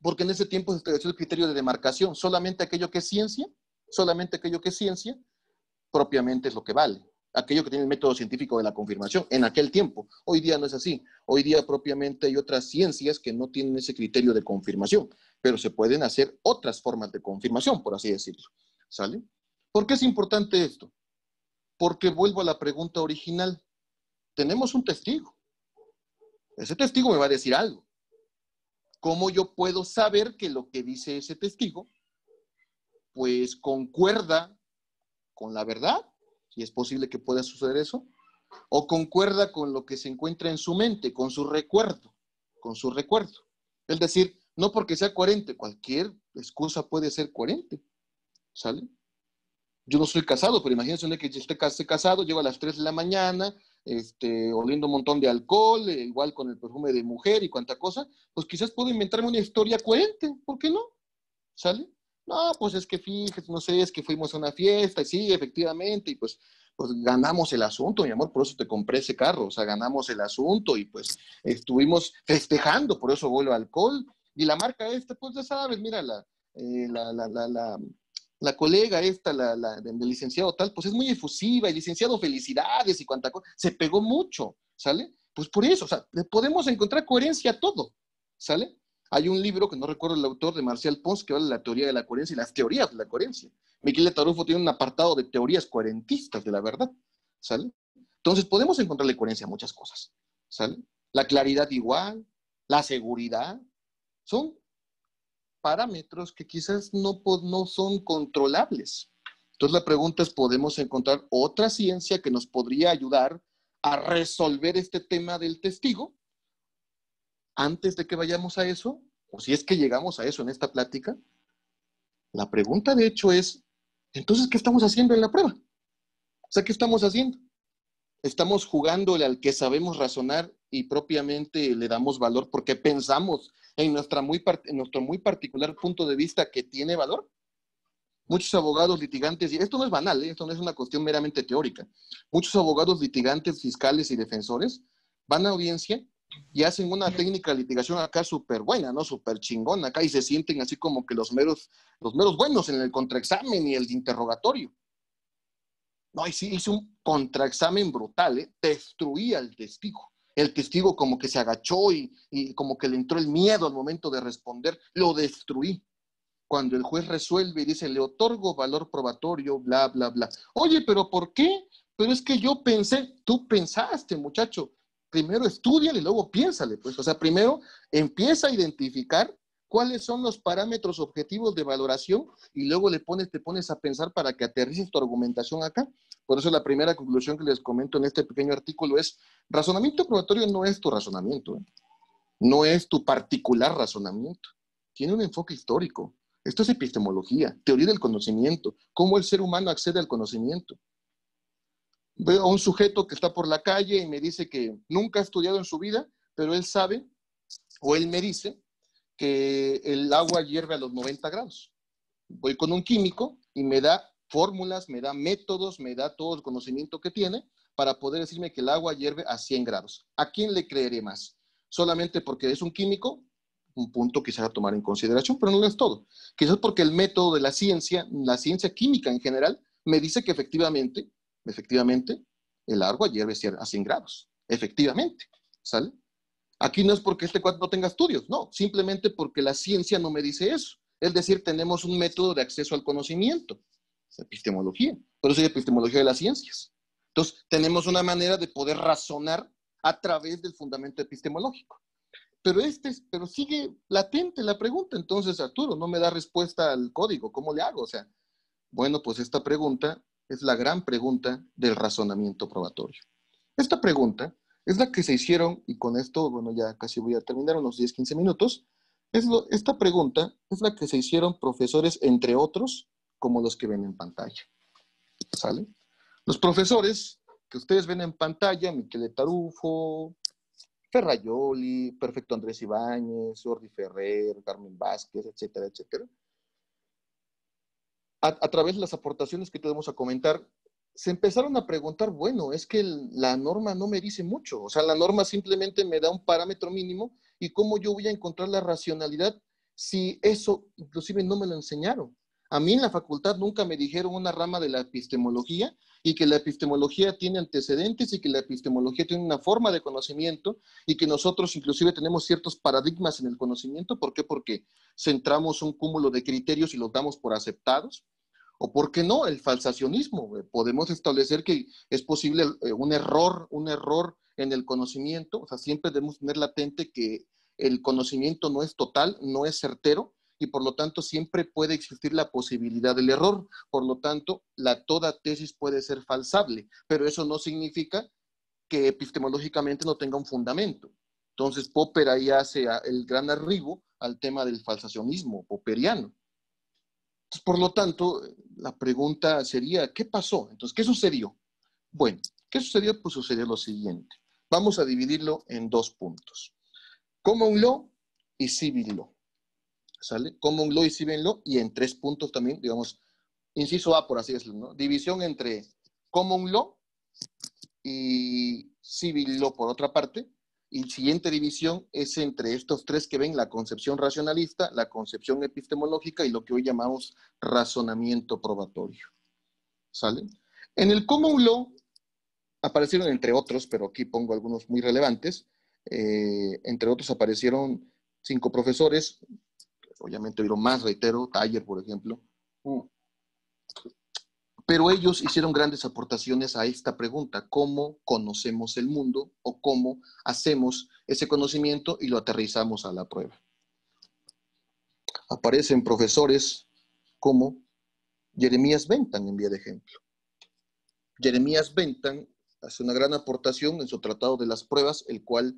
Porque en ese tiempo se estableció el criterio de demarcación: solamente aquello que es ciencia, solamente aquello que es ciencia, propiamente es lo que vale. Aquello que tiene el método científico de la confirmación, en aquel tiempo. Hoy día no es así. Hoy día propiamente hay otras ciencias que no tienen ese criterio de confirmación, pero se pueden hacer otras formas de confirmación, por así decirlo. ¿Sale? ¿Por qué es importante esto? Porque vuelvo a la pregunta original. Tenemos un testigo. Ese testigo me va a decir algo. ¿Cómo yo puedo saber que lo que dice ese testigo pues concuerda con la verdad? Si es posible que pueda suceder eso. O concuerda con lo que se encuentra en su mente, con su recuerdo, con su recuerdo. Es decir, no porque sea coherente, cualquier excusa puede ser coherente, ¿sale? Yo no soy casado, pero imagínense que yo esté casado, llego a las 3 de la mañana, oliendo un montón de alcohol, igual con el perfume de mujer y cuanta cosa, pues quizás puedo inventarme una historia coherente, ¿por qué no? ¿Sale? No, pues es que fíjate, no sé, es que fuimos a una fiesta, y sí, efectivamente, y pues ganamos el asunto, mi amor, por eso te compré ese carro, o sea, ganamos el asunto y pues estuvimos festejando, por eso vuelo alcohol. Y la marca pues ya sabes, mira, eh, la, la, la, la, la colega del licenciado tal, pues es muy efusiva, y licenciado, felicidades y cuanta cosa, se pegó mucho, ¿sale? Pues por eso, o sea, le podemos encontrar coherencia a todo, ¿sale? Hay un libro que no recuerdo el autor, de Marcial Pons, que habla de la teoría de la coherencia y las teorías de la coherencia. Miquel de Tarufo tiene un apartado de teorías coherentistas de la verdad, ¿sale? Entonces podemos encontrarle coherencia a muchas cosas, ¿sale? La claridad igual, la seguridad, son parámetros que quizás no son controlables. Entonces la pregunta es, ¿podemos encontrar otra ciencia que nos podría ayudar a resolver este tema del testigo antes de que vayamos a eso? O si es que llegamos a eso en esta plática, la pregunta de hecho es, entonces, ¿qué estamos haciendo en la prueba? O sea, ¿qué estamos haciendo? Estamos jugándole al que sabemos razonar y propiamente le damos valor porque pensamos en nuestro muy particular punto de vista que tiene valor. Muchos abogados litigantes, y esto no es banal, esto no es una cuestión meramente teórica, muchos abogados litigantes, fiscales y defensores van a audiencia y hacen una técnica de litigación acá súper buena, ¿no? Súper chingona acá, y se sienten así como que los meros buenos en el contraexamen y el interrogatorio. No, y sí hizo un contraexamen brutal, ¿eh? Destruía al testigo. El testigo como que se agachó y como que le entró el miedo al momento de responder, lo destruí. Cuando el juez resuelve y dice, le otorgo valor probatorio, bla, bla, bla. Oye, ¿pero por qué? Pero es que yo pensé, tú pensaste, muchacho. Primero estudiale y luego piénsale, pues. O sea, primero empieza a identificar cuáles son los parámetros objetivos de valoración y luego te pones a pensar para que aterrices tu argumentación acá. Por eso la primera conclusión que les comento en este pequeño artículo es, razonamiento probatorio no es tu razonamiento, ¿eh? No es tu particular razonamiento. Tiene un enfoque histórico. Esto es epistemología, teoría del conocimiento, cómo el ser humano accede al conocimiento. Veo a un sujeto que está por la calle y me dice que nunca ha estudiado en su vida, pero él sabe, o él me dice, que el agua hierve a los 90 grados. Voy con un químico y me da fórmulas, me da métodos, me da todo el conocimiento que tiene para poder decirme que el agua hierve a 100 grados. ¿A quién le creeré más? ¿Solamente porque es un químico? un punto quizás a tomar en consideración, pero no es todo. Quizás porque el método de la ciencia química en general, me dice que efectivamente, el agua hierve a 100 grados. Efectivamente, ¿sale? Aquí no es porque este cuadro no tenga estudios, no, simplemente porque la ciencia no me dice eso. Es decir, tenemos un método de acceso al conocimiento, epistemología, por eso es epistemología de las ciencias. Entonces, tenemos una manera de poder razonar a través del fundamento epistemológico. Pero sigue latente la pregunta, entonces Arturo no me da respuesta al código, ¿cómo le hago? O sea, bueno, pues esta pregunta es la gran pregunta del razonamiento probatorio. Esta pregunta es la que se hicieron, y con esto, bueno, ya casi voy a terminar, unos 10, 15 minutos, esta pregunta es la que se hicieron profesores, entre otros, como los que ven en pantalla, ¿sale? Los profesores que ustedes ven en pantalla, Michele Tarufo, Ferraioli, Perfecto Andrés Ibáñez, Jordi Ferrer, Carmen Vázquez, etcétera, etcétera. A través de las aportaciones que tuvimos a comentar, se empezaron a preguntar, bueno, es que la norma no me dice mucho, o sea, la norma simplemente me da un parámetro mínimo, y cómo yo voy a encontrar la racionalidad si eso inclusive no me lo enseñaron. A mí en la facultad nunca me dijeron una rama de la epistemología, y que la epistemología tiene antecedentes, y que la epistemología tiene una forma de conocimiento, y que nosotros inclusive tenemos ciertos paradigmas en el conocimiento. ¿Por qué? Porque centramos un cúmulo de criterios y los damos por aceptados. O por qué no, el falsacionismo. Podemos establecer que es posible un error en el conocimiento. O sea, siempre debemos tener latente que el conocimiento no es total, no es certero, y por lo tanto siempre puede existir la posibilidad del error. Por lo tanto, toda tesis puede ser falsable, pero eso no significa que epistemológicamente no tenga un fundamento. Entonces, Popper ahí hace el gran arribo al tema del falsacionismo popperiano. Entonces, por lo tanto, la pregunta sería, ¿qué pasó? Entonces, ¿qué sucedió? Bueno, ¿qué sucedió? Pues sucedió lo siguiente. Vamos a dividirlo en dos puntos. Common Law y Civil Law. ¿Sale? Common Law y Civil Law, y en tres puntos también, digamos, inciso A, por así decirlo, ¿no? División entre Common Law y Civil Law por otra parte, y siguiente división es entre estos tres que ven: la concepción racionalista, la concepción epistemológica y lo que hoy llamamos razonamiento probatorio. ¿Sale? En el Common Law aparecieron, entre otros, pero aquí pongo algunos muy relevantes, entre otros aparecieron 5 profesores, obviamente hubieron más, reitero, Thayer, por ejemplo, pero ellos hicieron grandes aportaciones a esta pregunta: ¿cómo conocemos el mundo, o cómo hacemos ese conocimiento y lo aterrizamos a la prueba? Aparecen profesores como Jeremías Bentham, en vía de ejemplo. Jeremías Bentham hace una gran aportación en su tratado de las pruebas, el cual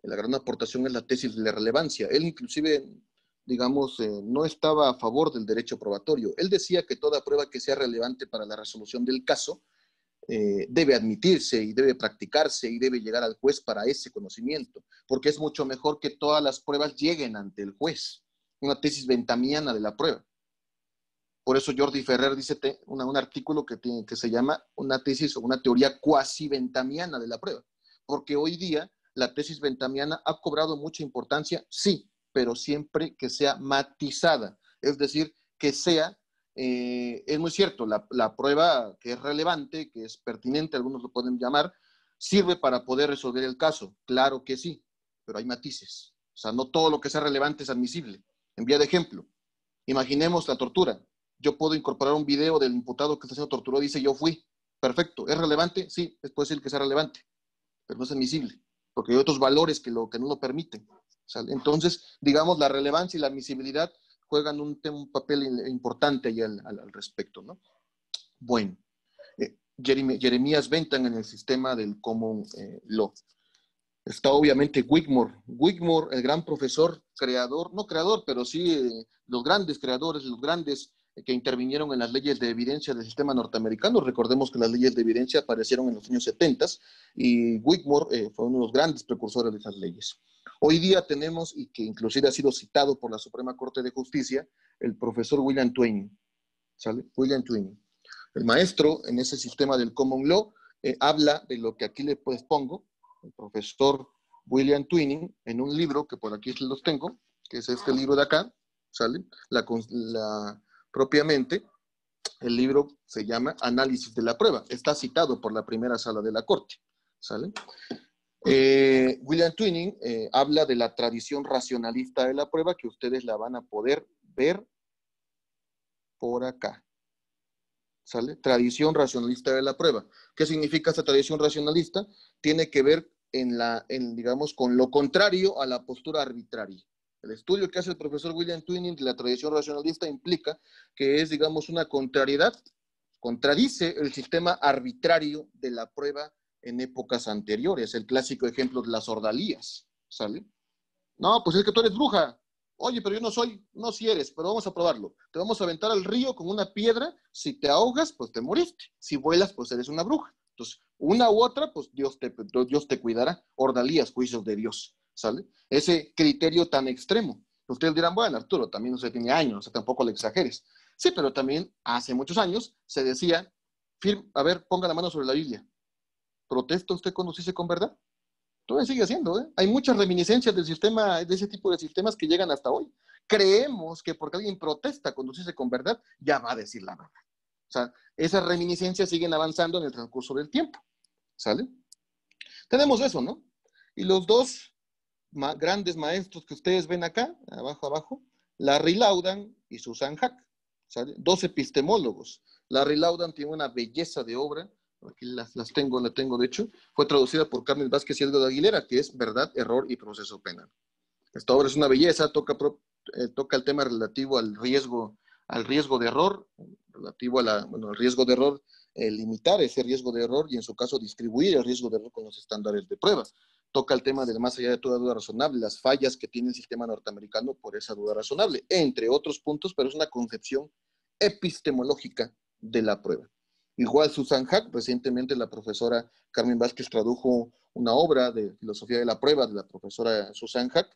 la gran aportación es la tesis de la relevancia. Él inclusive, digamos, no estaba a favor del derecho probatorio. Él decía que toda prueba que sea relevante para la resolución del caso debe admitirse y debe practicarse y debe llegar al juez para ese conocimiento, porque es mucho mejor que todas las pruebas lleguen ante el juez. Una tesis benthamiana de la prueba. Por eso Jordi Ferrer dice un artículo que se llama una tesis o una teoría cuasi benthamiana de la prueba, porque hoy día la tesis benthamiana ha cobrado mucha importancia, sí, pero siempre que sea matizada, es decir, que sea, es muy cierto, la prueba que es relevante, que es pertinente, algunos lo pueden llamar, sirve para poder resolver el caso, claro que sí, pero hay matices. O sea, no todo lo que sea relevante es admisible. En vía de ejemplo, imaginemos la tortura. Yo puedo incorporar un video del imputado que está siendo torturado y dice: yo fui. Perfecto. ¿Es relevante? Sí, puede ser que sea relevante, pero no es admisible, porque hay otros valores que no lo permiten. ¿Sale? Entonces, digamos, la relevancia y la admisibilidad juegan un papel importante ahí al respecto, ¿no? Bueno, Jeremías Bentham en el sistema del Common Law. Está obviamente Wigmore. Wigmore, el gran profesor, creador, no creador, pero sí los grandes creadores, los grandes que intervinieron en las leyes de evidencia del sistema norteamericano. Recordemos que las leyes de evidencia aparecieron en los años 70 y Wigmore fue uno de los grandes precursores de esas leyes. Hoy día tenemos, y que inclusive ha sido citado por la Suprema Corte de Justicia, el profesor William Twining. ¿Sale? William Twining. El maestro en ese sistema del Common Law habla de lo que aquí les pongo, el profesor William Twining, en un libro que por aquí los tengo, que es este libro de acá, ¿sale? Propiamente, el libro se llama Análisis de la prueba. Está citado por la primera sala de la Corte, ¿sale? William Twining habla de la tradición racionalista de la prueba, que ustedes la van a poder ver por acá, ¿sale? Tradición racionalista de la prueba. ¿Qué significa esta tradición racionalista? Tiene que ver digamos, con lo contrario a la postura arbitraria. El estudio que hace el profesor William Twining de la tradición racionalista implica que es, digamos, una contrariedad, contradice el sistema arbitrario de la prueba en épocas anteriores. El clásico ejemplo de las ordalías, ¿sale? No, pues es que tú eres bruja. Oye, pero yo no soy. No, si eres, pero vamos a probarlo. Te vamos a aventar al río con una piedra. Si te ahogas, pues te moriste. Si vuelas, pues eres una bruja. Entonces, una u otra, pues Dios te cuidará. Ordalías, juicios de Dios, ¿sale? Ese criterio tan extremo. Ustedes dirán, bueno, Arturo, también no se tiene años, o sea, tampoco le exageres. Sí, pero también hace muchos años se decía, a ver, ponga la mano sobre la Biblia. ¿Protesta usted cuando se dice con verdad? Todavía sigue haciendo, ¿eh? Hay muchas reminiscencias del sistema, de ese tipo de sistemas que llegan hasta hoy. Creemos que porque alguien protesta cuando se dice con verdad, ya va a decir la verdad. O sea, esas reminiscencias siguen avanzando en el transcurso del tiempo, ¿sale? Tenemos eso, ¿no? Y los dos grandes maestros que ustedes ven acá, abajo, Larry Laudan y Susan Hack, ¿sale? Dos epistemólogos. Larry Laudan tiene una belleza de obra, aquí la tengo de hecho, fue traducida por Carmen Vázquez y Edgar de Aguilera, que es Verdad, Error y Proceso Penal. Esta obra es una belleza, toca el tema relativo al riesgo de error, relativo al riesgo de error, limitar ese riesgo de error y en su caso distribuir el riesgo de error con los estándares de prueba. Toca el tema del más allá de toda duda razonable, las fallas que tiene el sistema norteamericano por esa duda razonable, entre otros puntos, pero es una concepción epistemológica de la prueba. Igual Susan Hack, recientemente la profesora Carmen Vázquez tradujo una obra de filosofía de la prueba de la profesora Susan Hack,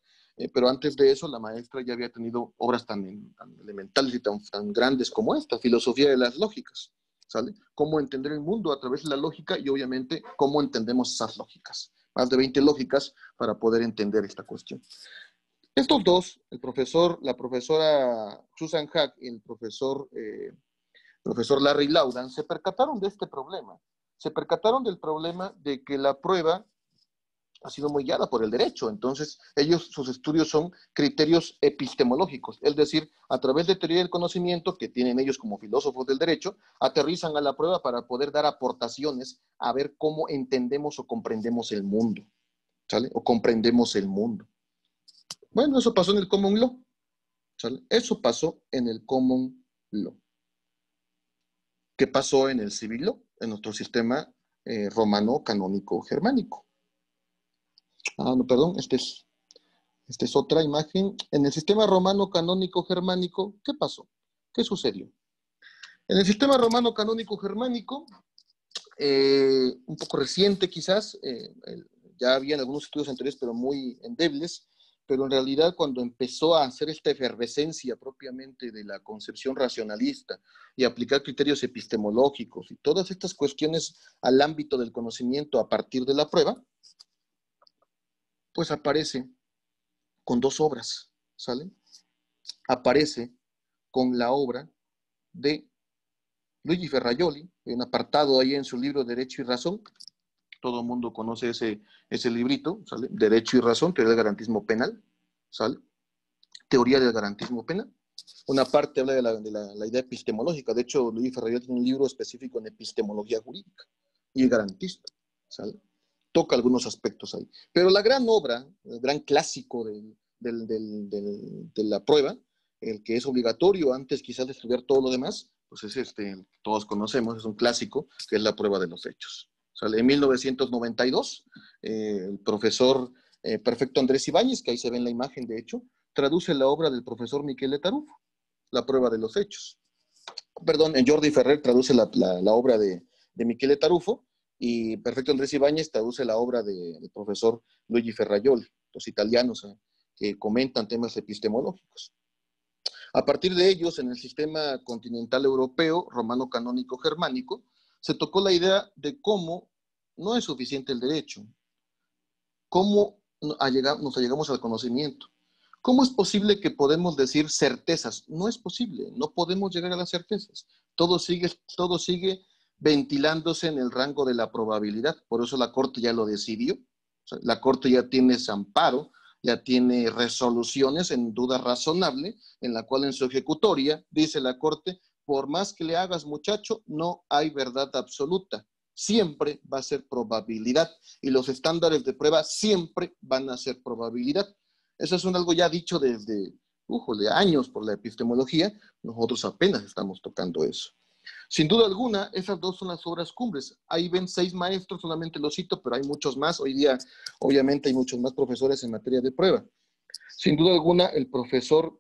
pero antes de eso la maestra ya había tenido obras tan elementales y tan grandes como esta, Filosofía de las Lógicas, ¿sale? Cómo entender el mundo a través de la lógica y obviamente cómo entendemos esas lógicas. Más de 20 lógicas para poder entender esta cuestión. Estos dos, la profesora Susan Hack y el profesor Larry Laudan, se percataron de este problema. Se percataron del problema de que la prueba ha sido muy guiada por el derecho. Entonces, sus estudios son criterios epistemológicos, es decir, a través de teoría del conocimiento que tienen ellos como filósofos del derecho, aterrizan a la prueba para poder dar aportaciones a ver cómo entendemos o comprendemos el mundo, ¿sale? O comprendemos el mundo. Bueno, eso pasó en el Common Law, ¿sale? Eso pasó en el Common Law. ¿Qué pasó en el Civil Law? En nuestro sistema romano canónico germánico. No, perdón, esta es otra imagen. En el sistema romano canónico germánico, ¿qué pasó? ¿Qué sucedió? En el sistema romano canónico germánico, un poco reciente quizás, ya habían algunos estudios anteriores, pero muy endebles, pero en realidad cuando empezó a hacer esta efervescencia propiamente de la concepción racionalista y aplicar criterios epistemológicos y todas estas cuestiones al ámbito del conocimiento a partir de la prueba, pues aparece con dos obras, ¿sale? Aparece con la obra de Luigi Ferrajoli, un apartado ahí en su libro Derecho y Razón. Todo el mundo conoce ese librito, ¿sale? Derecho y Razón, teoría del garantismo penal, ¿sale? Teoría del garantismo penal. Una parte habla de la idea epistemológica. De hecho, Luigi Ferrajoli tiene un libro específico en epistemología jurídica y garantista, ¿sale? Toca algunos aspectos ahí. Pero la gran obra, el gran clásico de la prueba, el que es obligatorio antes quizás de estudiar todo lo demás, pues es todos conocemos, es un clásico, que es la prueba de los hechos. ¿Sale? En 1992, el profesor Perfecto Andrés Ibáñez, que ahí se ve en la imagen de hecho, traduce la obra del profesor Michele Tarufo, La prueba de los hechos. Perdón, Jordi Ferrer traduce la obra de Michele Tarufo, y Perfecto Andrés Ibáñez traduce la obra del profesor Luigi Ferrajoli, los italianos que comentan temas epistemológicos. A partir de ellos, en el sistema continental europeo, romano canónico germánico, se tocó la idea de cómo no es suficiente el derecho, cómo nos allegamos al conocimiento, ¿Cómo es posible que podemos decir certezas? No es posible, no podemos llegar a las certezas. Todo sigue ventilándose en el rango de la probabilidad. Por eso la Corte ya lo decidió. O sea, la Corte ya tiene ese amparo, ya tiene resoluciones en duda razonable, en la cual en su ejecutoria dice la Corte, por más que le hagas, muchacho, no hay verdad absoluta. Siempre va a ser probabilidad y los estándares de prueba siempre van a ser probabilidad. Eso es algo ya dicho desde años por la epistemología. Nosotros apenas estamos tocando eso. Sin duda alguna, esas dos son las obras cumbres. Ahí ven 6 maestros, solamente los cito, pero hay muchos más. Hoy día, obviamente, hay muchos más profesores en materia de prueba. Sin duda alguna, el profesor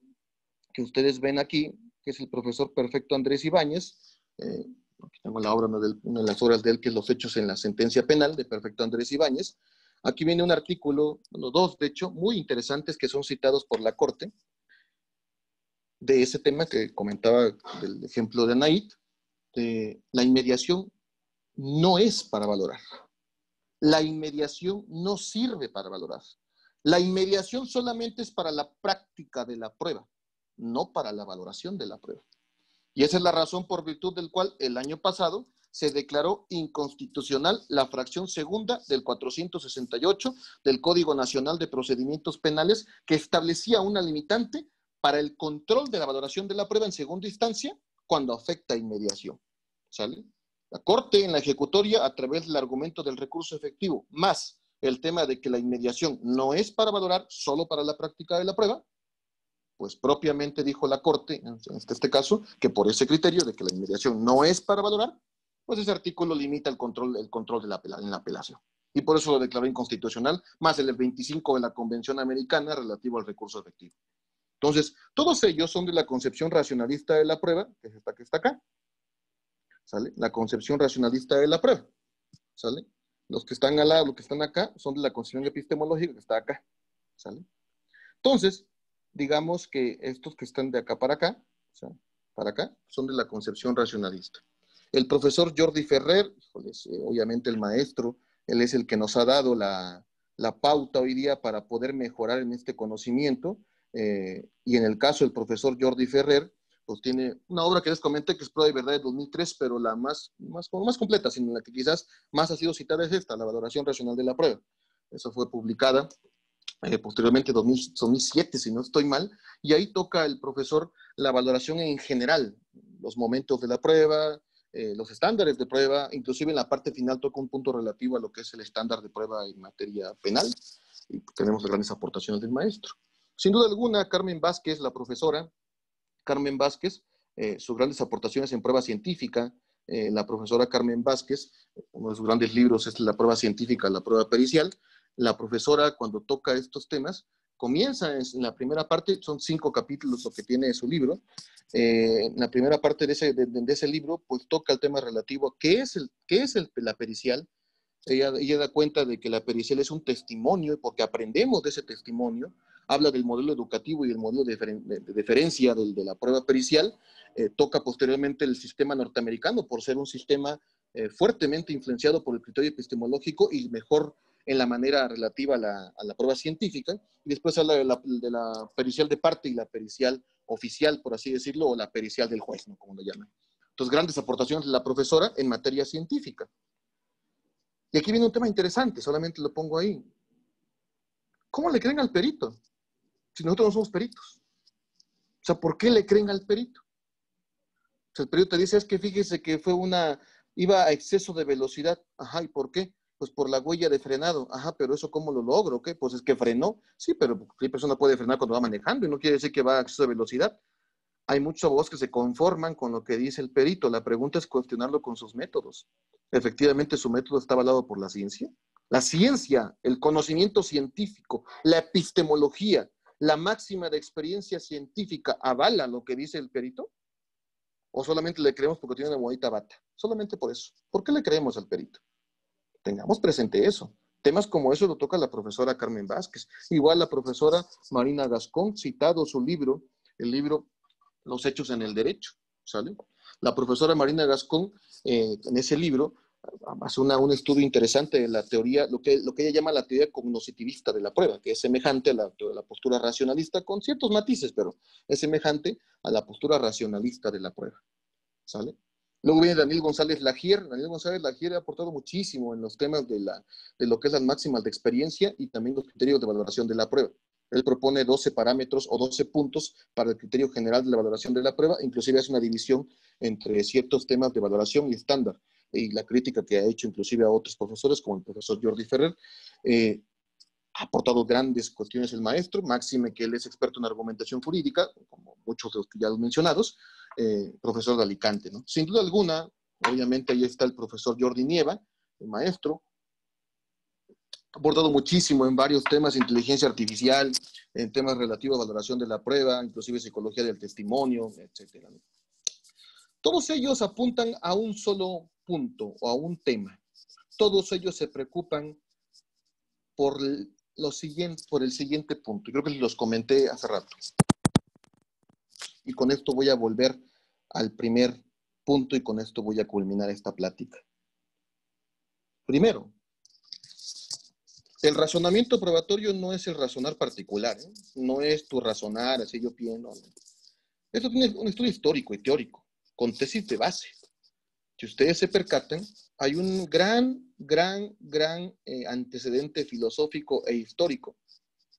que ustedes ven aquí, que es el profesor Perfecto Andrés Ibáñez, aquí tengo la obra, una de las obras de él, que es Los hechos en la sentencia penal, de Perfecto Andrés Ibáñez. Aquí viene un artículo, dos de hecho, muy interesantes que son citados por la Corte, de ese tema que comentaba del ejemplo de Anaid. La inmediación no es para valorar. La inmediación no sirve para valorar. La inmediación solamente es para la práctica de la prueba, no para la valoración de la prueba. Y esa es la razón por virtud del cual el año pasado se declaró inconstitucional la fracción segunda del 468 del Código Nacional de Procedimientos Penales, que establecía una limitante para el control de la valoración de la prueba en segunda instancia cuando afecta a inmediación. ¿Sale? La Corte en la ejecutoria, a través del argumento del recurso efectivo, más el tema de que la inmediación no es para valorar, solo para la práctica de la prueba, pues propiamente dijo la Corte, en este caso, que por ese criterio de que la inmediación no es para valorar, pues ese artículo limita el control en la apelación. Y por eso lo declaró inconstitucional, más el 25 de la Convención Americana relativo al recurso efectivo. Entonces, todos ellos son de la concepción racionalista de la prueba, que es esta que está acá, ¿sale? La concepción racionalista de la prueba, ¿sale? Los que están al lado, los que están acá, son de la concepción epistemológica que está acá, ¿sale? Entonces, digamos que estos que están de acá para acá, o sea, para acá, son de la concepción racionalista. El profesor Jordi Ferrer, obviamente el maestro, él es el que nos ha dado la pauta hoy día para poder mejorar en este conocimiento, y en el caso del profesor Jordi Ferrer, pues tiene una obra que les comenté que es Prueba y Verdad de 2003, pero la más completa, sino la que quizás más ha sido citada es esta, la valoración racional de la prueba. Esa fue publicada posteriormente 2007, si no estoy mal, y ahí toca el profesor la valoración en general, los momentos de la prueba, los estándares de prueba, inclusive en la parte final toca un punto relativo a lo que es el estándar de prueba en materia penal, y tenemos las grandes aportaciones del maestro. Sin duda alguna, Carmen Vázquez, la profesora, Carmen Vázquez, sus grandes aportaciones en prueba científica, la profesora Carmen Vázquez, uno de sus grandes libros es La prueba científica, la prueba pericial. La profesora, cuando toca estos temas, comienza en la primera parte, son 5 capítulos lo que tiene su libro. En la primera parte de ese libro, pues toca el tema relativo a qué es la pericial. Ella da cuenta de que la pericial es un testimonio, porque aprendemos de ese testimonio. Habla del modelo educativo y el modelo de deferencia de la prueba pericial. Toca posteriormente el sistema norteamericano por ser un sistema fuertemente influenciado por el criterio epistemológico y mejor en la manera relativa a la prueba científica. Y después habla de la pericial de parte y la pericial oficial, por así decirlo, o la pericial del juez, ¿no? Como lo llaman. Entonces, grandes aportaciones de la profesora en materia científica. Y aquí viene un tema interesante, solamente lo pongo ahí. ¿Cómo le creen al perito? Si nosotros no somos peritos. O sea, ¿por qué le creen al perito? O sea, el perito te dice, es que fíjese que iba a exceso de velocidad. Ajá, ¿y por qué? Pues por la huella de frenado. Ajá, pero ¿eso cómo lo logro? ¿Qué? Pues es que frenó. Sí, pero la persona puede frenar cuando va manejando y no quiere decir que va a exceso de velocidad. Hay muchos abogados que se conforman con lo que dice el perito. La pregunta es cuestionarlo con sus métodos. Efectivamente, su método está avalado por la ciencia. La ciencia, el conocimiento científico, la epistemología, la máxima de experiencia científica avala lo que dice el perito. ¿O solamente le creemos porque tiene una bonita bata? Solamente por eso. ¿Por qué le creemos al perito? Tengamos presente eso. Temas como eso lo toca la profesora Carmen Vázquez. Igual la profesora Marina Gascón, citado su libro, el libro Los hechos en el derecho, ¿sale? La profesora Marina Gascón, en ese libro, hace un estudio interesante de la teoría, lo que ella llama la teoría cognoscitivista de la prueba, que es semejante a la postura racionalista, con ciertos matices, pero es semejante a la postura racionalista de la prueba, ¿sale? Luego viene Daniel González Lagier. Daniel González Lagier ha aportado muchísimo en los temas de lo que es las máximas de experiencia y también los criterios de valoración de la prueba. Él propone 12 parámetros o 12 puntos para el criterio general de la valoración de la prueba, inclusive hace una división entre ciertos temas de valoración y estándar. Y la crítica que ha hecho inclusive a otros profesores, como el profesor Jordi Ferrer, ha aportado grandes cuestiones el maestro, máxime que él es experto en argumentación jurídica, como muchos de los que ya los mencionados, profesor de Alicante, ¿no? Sin duda alguna, obviamente ahí está el profesor Jordi Nieva, el maestro, ha aportado muchísimo en varios temas, inteligencia artificial, en temas relativos a valoración de la prueba, inclusive psicología del testimonio, etcétera, ¿no? Todos ellos apuntan a un solo punto o a un tema. Todos ellos se preocupan por el siguiente punto. Creo que los comenté hace rato. Y con esto voy a volver al primer punto y con esto voy a culminar esta plática. Primero, el razonamiento probatorio no es el razonar particular, ¿eh? No es tu razonar, así yo pienso. No. Esto tiene un estudio histórico y teórico, con tesis de base. Si ustedes se percatan, hay un gran antecedente filosófico e histórico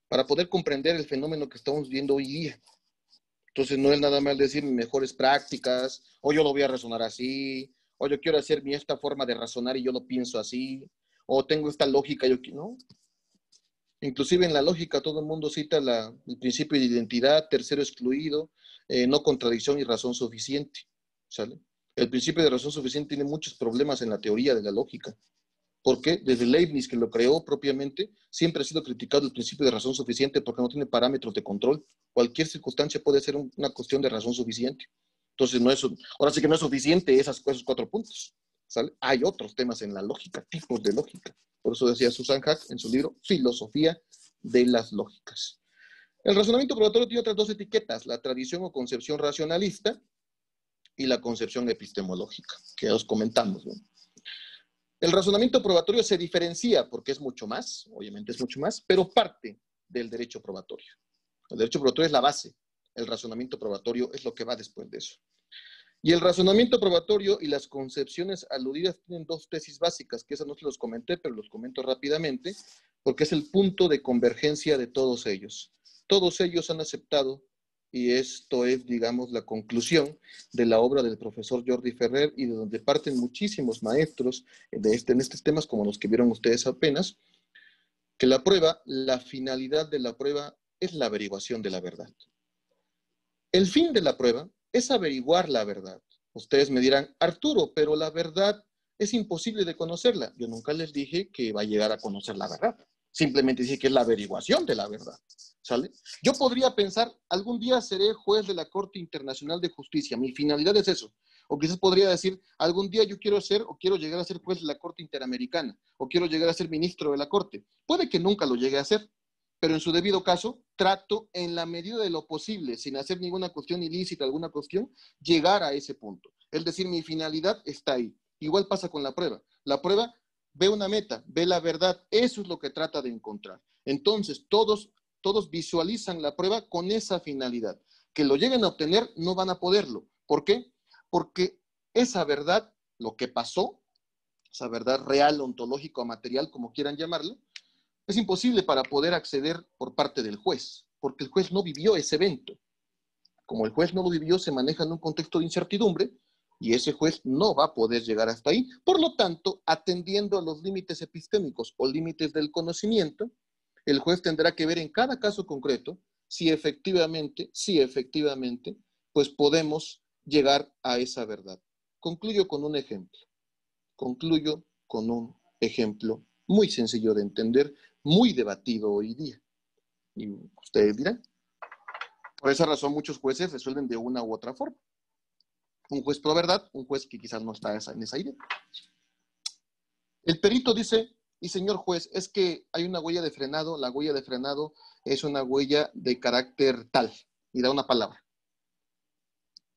para poder comprender el fenómeno que estamos viendo hoy día. Entonces no es nada más decir mejores prácticas, o yo lo voy a razonar así, o yo quiero hacer esta forma de razonar y yo lo pienso así, o tengo esta lógica, ¿no? Inclusive en la lógica todo el mundo cita el principio de identidad, tercero excluido, no contradicción y razón suficiente, ¿sale? El principio de razón suficiente tiene muchos problemas en la teoría de la lógica. Porque desde Leibniz, que lo creó propiamente, siempre ha sido criticado el principio de razón suficiente porque no tiene parámetros de control. Cualquier circunstancia puede ser una cuestión de razón suficiente. Entonces, ahora sí que no es suficiente esos 4 puntos, ¿sale? Hay otros temas en la lógica, tipos de lógica. Por eso decía Susan Haack en su libro Filosofía de las Lógicas. El razonamiento probatorio tiene otras 2 etiquetas, la tradición o concepción racionalista y la concepción epistemológica, que ya os comentamos, ¿no? El razonamiento probatorio se diferencia porque es mucho más, obviamente es mucho más, pero parte del derecho probatorio. El derecho probatorio es la base, el razonamiento probatorio es lo que va después de eso. Y el razonamiento probatorio y las concepciones aludidas tienen 2 tesis básicas, que esas no se los comenté, pero los comento rápidamente, porque es el punto de convergencia de todos ellos. Todos ellos han aceptado, y esto es, digamos, la conclusión de la obra del profesor Jordi Ferrer y de donde parten muchísimos maestros en estos temas, como los que vieron ustedes apenas, que la finalidad de la prueba es la averiguación de la verdad. El fin de la prueba es averiguar la verdad. Ustedes me dirán, Arturo, pero la verdad es imposible de conocerla. Yo nunca les dije que va a llegar a conocer la verdad. Simplemente dije que es la averiguación de la verdad, ¿sale? Yo podría pensar, algún día seré juez de la Corte Internacional de Justicia. Mi finalidad es eso. O quizás podría decir, algún día yo quiero ser o quiero llegar a ser juez de la Corte Interamericana o quiero llegar a ser ministro de la Corte. Puede que nunca lo llegue a ser, pero en su debido caso, trato en la medida de lo posible, sin hacer ninguna cuestión ilícita, alguna cuestión, llegar a ese punto. Es decir, mi finalidad está ahí. Igual pasa con la prueba. La prueba ve una meta, ve la verdad, eso es lo que trata de encontrar. Entonces, todos visualizan la prueba con esa finalidad. Que lo lleguen a obtener, no van a poderlo. ¿Por qué? Porque esa verdad, lo que pasó, esa verdad real, ontológica o material, como quieran llamarlo, es imposible para poder acceder por parte del juez, porque el juez no vivió ese evento. Como el juez no lo vivió, se maneja en un contexto de incertidumbre y ese juez no va a poder llegar hasta ahí. Por lo tanto, atendiendo a los límites epistémicos o límites del conocimiento, el juez tendrá que ver en cada caso concreto si efectivamente, pues podemos llegar a esa verdad. Concluyo con un ejemplo. Muy sencillo de entender, muy debatido hoy día. Y ustedes dirán, por esa razón muchos jueces resuelven de una u otra forma. Un juez pro verdad, un juez que quizás no está en esa idea. El perito dice, y señor juez, es que hay una huella de frenado, la huella de frenado es una huella de carácter tal, y da una palabra.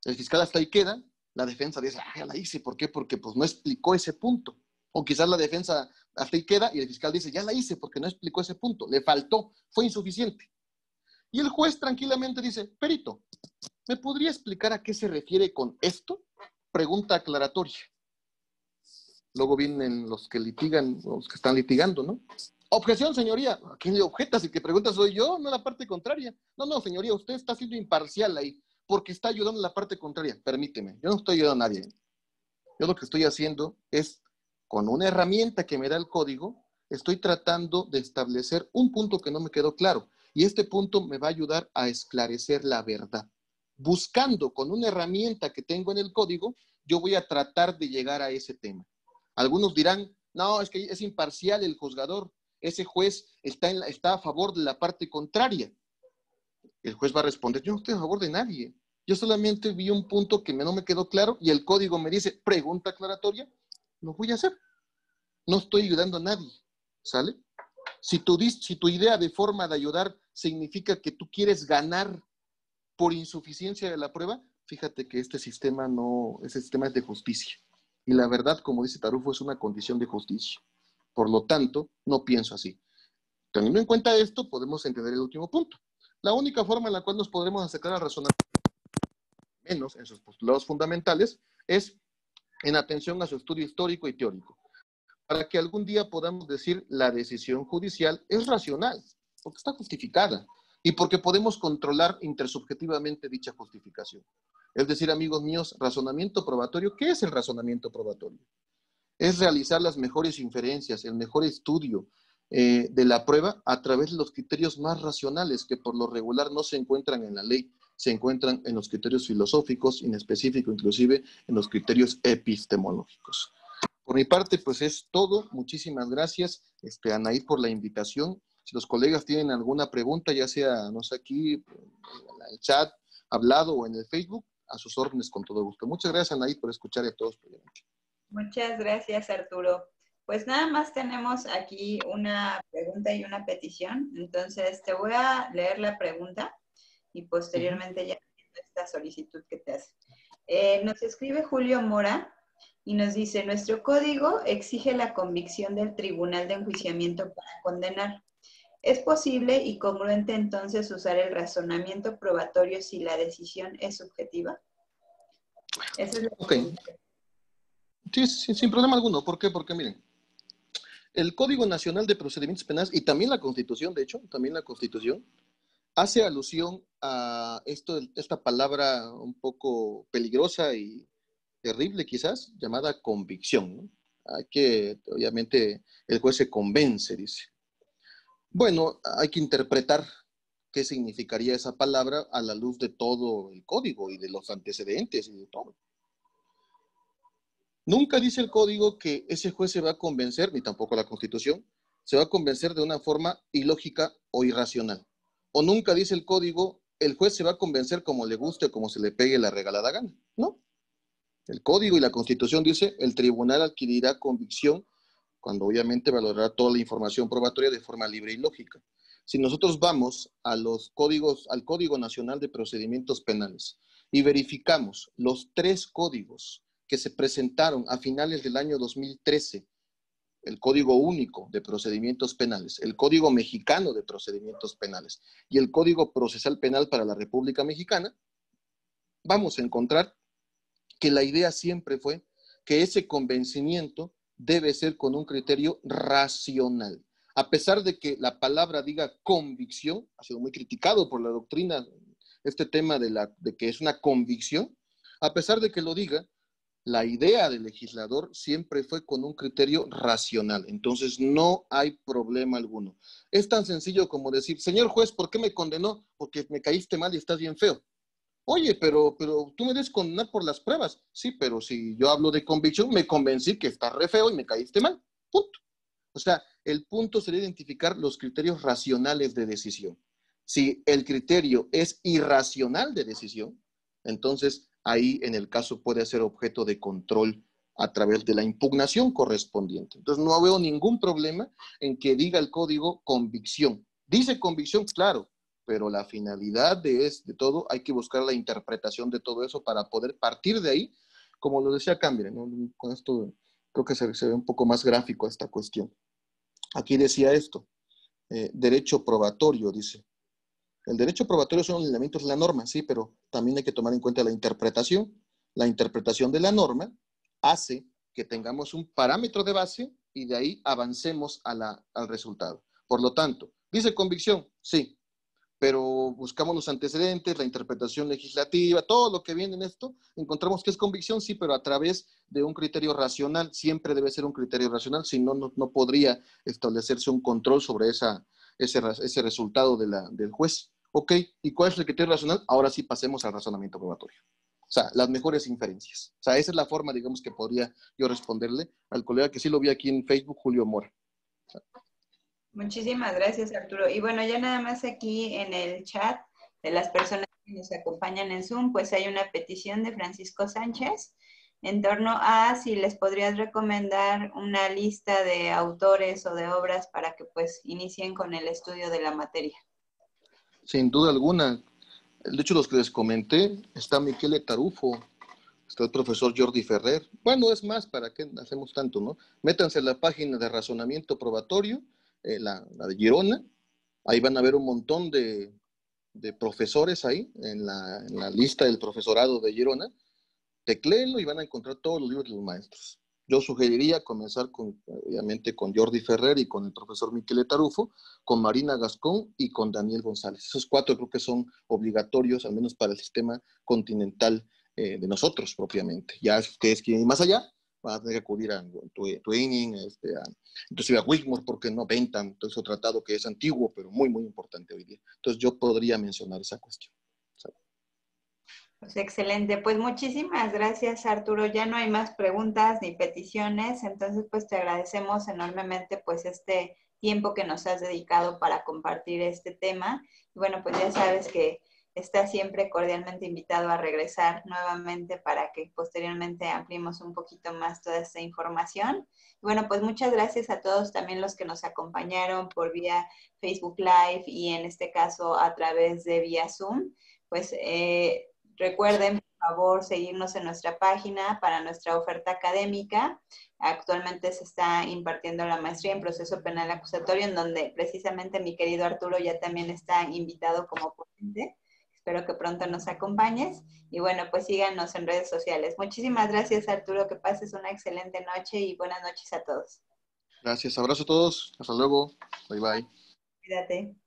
El fiscal hasta ahí queda, la defensa dice, ya la hice, ¿por qué? Porque pues no explicó ese punto. O quizás la defensa hasta ahí queda y el fiscal dice, ya la hice porque no explicó ese punto, le faltó, fue insuficiente. Y el juez tranquilamente dice, perito, ¿me podría explicar a qué se refiere con esto? Pregunta aclaratoria. Luego vienen los que litigan, los que están litigando, ¿no? Objeción, señoría. ¿A quién le objeta? Si el que pregunta soy yo, no la parte contraria. No, no, señoría, usted está siendo imparcial ahí, porque está ayudando a la parte contraria. Permíteme, yo no estoy ayudando a nadie. Yo lo que estoy haciendo es, con una herramienta que me da el código, estoy tratando de establecer un punto que no me quedó claro. Y este punto me va a ayudar a esclarecer la verdad. Buscando con una herramienta que tengo en el código, yo voy a tratar de llegar a ese tema. Algunos dirán, no, es que es imparcial el juzgador, ese juez está a favor de la parte contraria. El juez va a responder, yo no estoy a favor de nadie. Yo solamente vi un punto que no me quedó claro y el código me dice, pregunta aclaratoria, lo voy a hacer. No estoy ayudando a nadie, ¿sale? Si tu idea de forma de ayudar significa que tú quieres ganar por insuficiencia de la prueba, fíjate que ese sistema es de justicia. Y la verdad, como dice Tarufo, es una condición de justicia. Por lo tanto, no pienso así. Teniendo en cuenta esto, podemos entender el último punto. La única forma en la cual nos podremos acercar al razonamiento, menos en sus postulados fundamentales, es en atención a su estudio histórico y teórico, para que algún día podamos decir la decisión judicial es racional, porque está justificada, y porque podemos controlar intersubjetivamente dicha justificación. Es decir, amigos míos, razonamiento probatorio, ¿qué es el razonamiento probatorio? Es realizar las mejores inferencias, el mejor estudio de la prueba a través de los criterios más racionales, que por lo regular no se encuentran en la ley, se encuentran en los criterios filosóficos, en específico inclusive en los criterios epistemológicos. Por mi parte, pues es todo. Muchísimas gracias, Anaí, por la invitación. Si los colegas tienen alguna pregunta, ya sea, no sé, aquí, en el chat, hablado o en el Facebook, a sus órdenes con todo gusto. Muchas gracias, Anaí, por escuchar a todos. Muchas gracias, Arturo. Pues nada más tenemos aquí una pregunta y una petición. Entonces, te voy a leer la pregunta y posteriormente ya esta solicitud que te hace. Nos escribe Julio Mora y nos dice, nuestro código exige la convicción del tribunal de enjuiciamiento para condenar. ¿Es posible y congruente entonces usar el razonamiento probatorio si la decisión es subjetiva? Esa es la pregunta. Sí, sin problema alguno. ¿Por qué? Porque miren, el Código Nacional de Procedimientos Penales y también la Constitución, de hecho, también la Constitución, hace alusión a esta palabra un poco peligrosa y terrible quizás, llamada convicción, ¿no? Hay que, obviamente, el juez se convence, dice. Bueno, hay que interpretar qué significaría esa palabra a la luz de todo el código y de los antecedentes y de todo. Nunca dice el código que ese juez se va a convencer, ni tampoco la Constitución, se va a convencer de una forma ilógica o irracional. O nunca dice el código, el juez se va a convencer como le guste o como se le pegue la regalada gana. No. El código y la Constitución dice, el tribunal adquirirá convicción cuando obviamente valorará toda la información probatoria de forma libre y lógica. Si nosotros vamos a los códigos, al Código Nacional de Procedimientos Penales y verificamos los 3 códigos que se presentaron a finales del año 2013, el Código Único de Procedimientos Penales, el Código Mexicano de Procedimientos Penales y el Código Procesal Penal para la República Mexicana, vamos a encontrar que la idea siempre fue que ese convencimiento debe ser con un criterio racional. A pesar de que la palabra diga convicción, ha sido muy criticado por la doctrina este tema de que es una convicción, a pesar de que lo diga, la idea del legislador siempre fue con un criterio racional. Entonces no hay problema alguno. Es tan sencillo como decir, señor juez, ¿por qué me condenó? Porque me caíste mal y estás bien feo. Oye, pero tú me debes condenar por las pruebas. Sí, pero si yo hablo de convicción, me convencí que estás re feo y me caíste mal. Punto. O sea, el punto sería identificar los criterios racionales de decisión. Si el criterio es irracional de decisión, entonces ahí en el caso puede ser objeto de control a través de la impugnación correspondiente. Entonces no veo ningún problema en que diga el código convicción. Dice convicción, claro, pero la finalidad de todo, hay que buscar la interpretación de todo eso para poder partir de ahí, como lo decía Cambre, ¿no? Con esto creo que se ve un poco más gráfico esta cuestión. Aquí decía esto, derecho probatorio, dice. El derecho probatorio son los lineamientos de la norma, sí, pero también hay que tomar en cuenta la interpretación. La interpretación de la norma hace que tengamos un parámetro de base y de ahí avancemos al resultado. Por lo tanto, ¿dice convicción? Sí, pero buscamos los antecedentes, la interpretación legislativa, todo lo que viene en esto, encontramos que es convicción, sí, pero a través de un criterio racional, siempre debe ser un criterio racional, si no, no podría establecerse un control sobre ese resultado del juez. Ok, ¿y cuál es el criterio racional? Ahora sí pasemos al razonamiento probatorio. O sea, las mejores inferencias. O sea, esa es la forma, digamos, que podría yo responderle al colega que sí lo vi aquí en Facebook, Julio Mora. Muchísimas gracias, Arturo. Y bueno, ya nada más aquí en el chat de las personas que nos acompañan en Zoom, pues hay una petición de Francisco Sánchez en torno a si les podrías recomendar una lista de autores o de obras para que pues inicien con el estudio de la materia. Sin duda alguna. De hecho, los que les comenté, está Michele Tarufo, está el profesor Jordi Ferrer. Bueno, es más, ¿para qué hacemos tanto, no? Métanse en la página de razonamiento probatorio, la de Girona. Ahí van a ver un montón de profesores ahí, en la lista del profesorado de Girona. Tecléenlo y van a encontrar todos los libros de los maestros. Yo sugeriría comenzar obviamente, con Jordi Ferrer y con el profesor Michele Tarufo, con Marina Gascón y con Daniel González. Esos 4 creo que son obligatorios, al menos para el sistema continental de nosotros propiamente. Ya ustedes quieren ir más allá, van a tener que acudir a Twining, inclusive a Wigmore, porque no Bentham, todo ese tratado que es antiguo, pero muy, muy importante hoy día. Entonces yo podría mencionar esa cuestión. Pues excelente, pues muchísimas gracias, Arturo. Ya no hay más preguntas ni peticiones, entonces pues te agradecemos enormemente pues este tiempo que nos has dedicado para compartir este tema. Y bueno, pues ya sabes que estás siempre cordialmente invitado a regresar nuevamente para que posteriormente ampliemos un poquito más toda esta información. Y bueno, pues muchas gracias a todos también los que nos acompañaron por vía Facebook Live y en este caso a través de vía Zoom. Pues recuerden, por favor, seguirnos en nuestra página para nuestra oferta académica. Actualmente se está impartiendo la maestría en proceso penal acusatorio, en donde precisamente mi querido Arturo ya también está invitado como ponente. Espero que pronto nos acompañes. Y bueno, pues síganos en redes sociales. Muchísimas gracias, Arturo. Que pases una excelente noche y buenas noches a todos. Gracias, abrazo a todos, hasta luego, bye bye. Cuídate.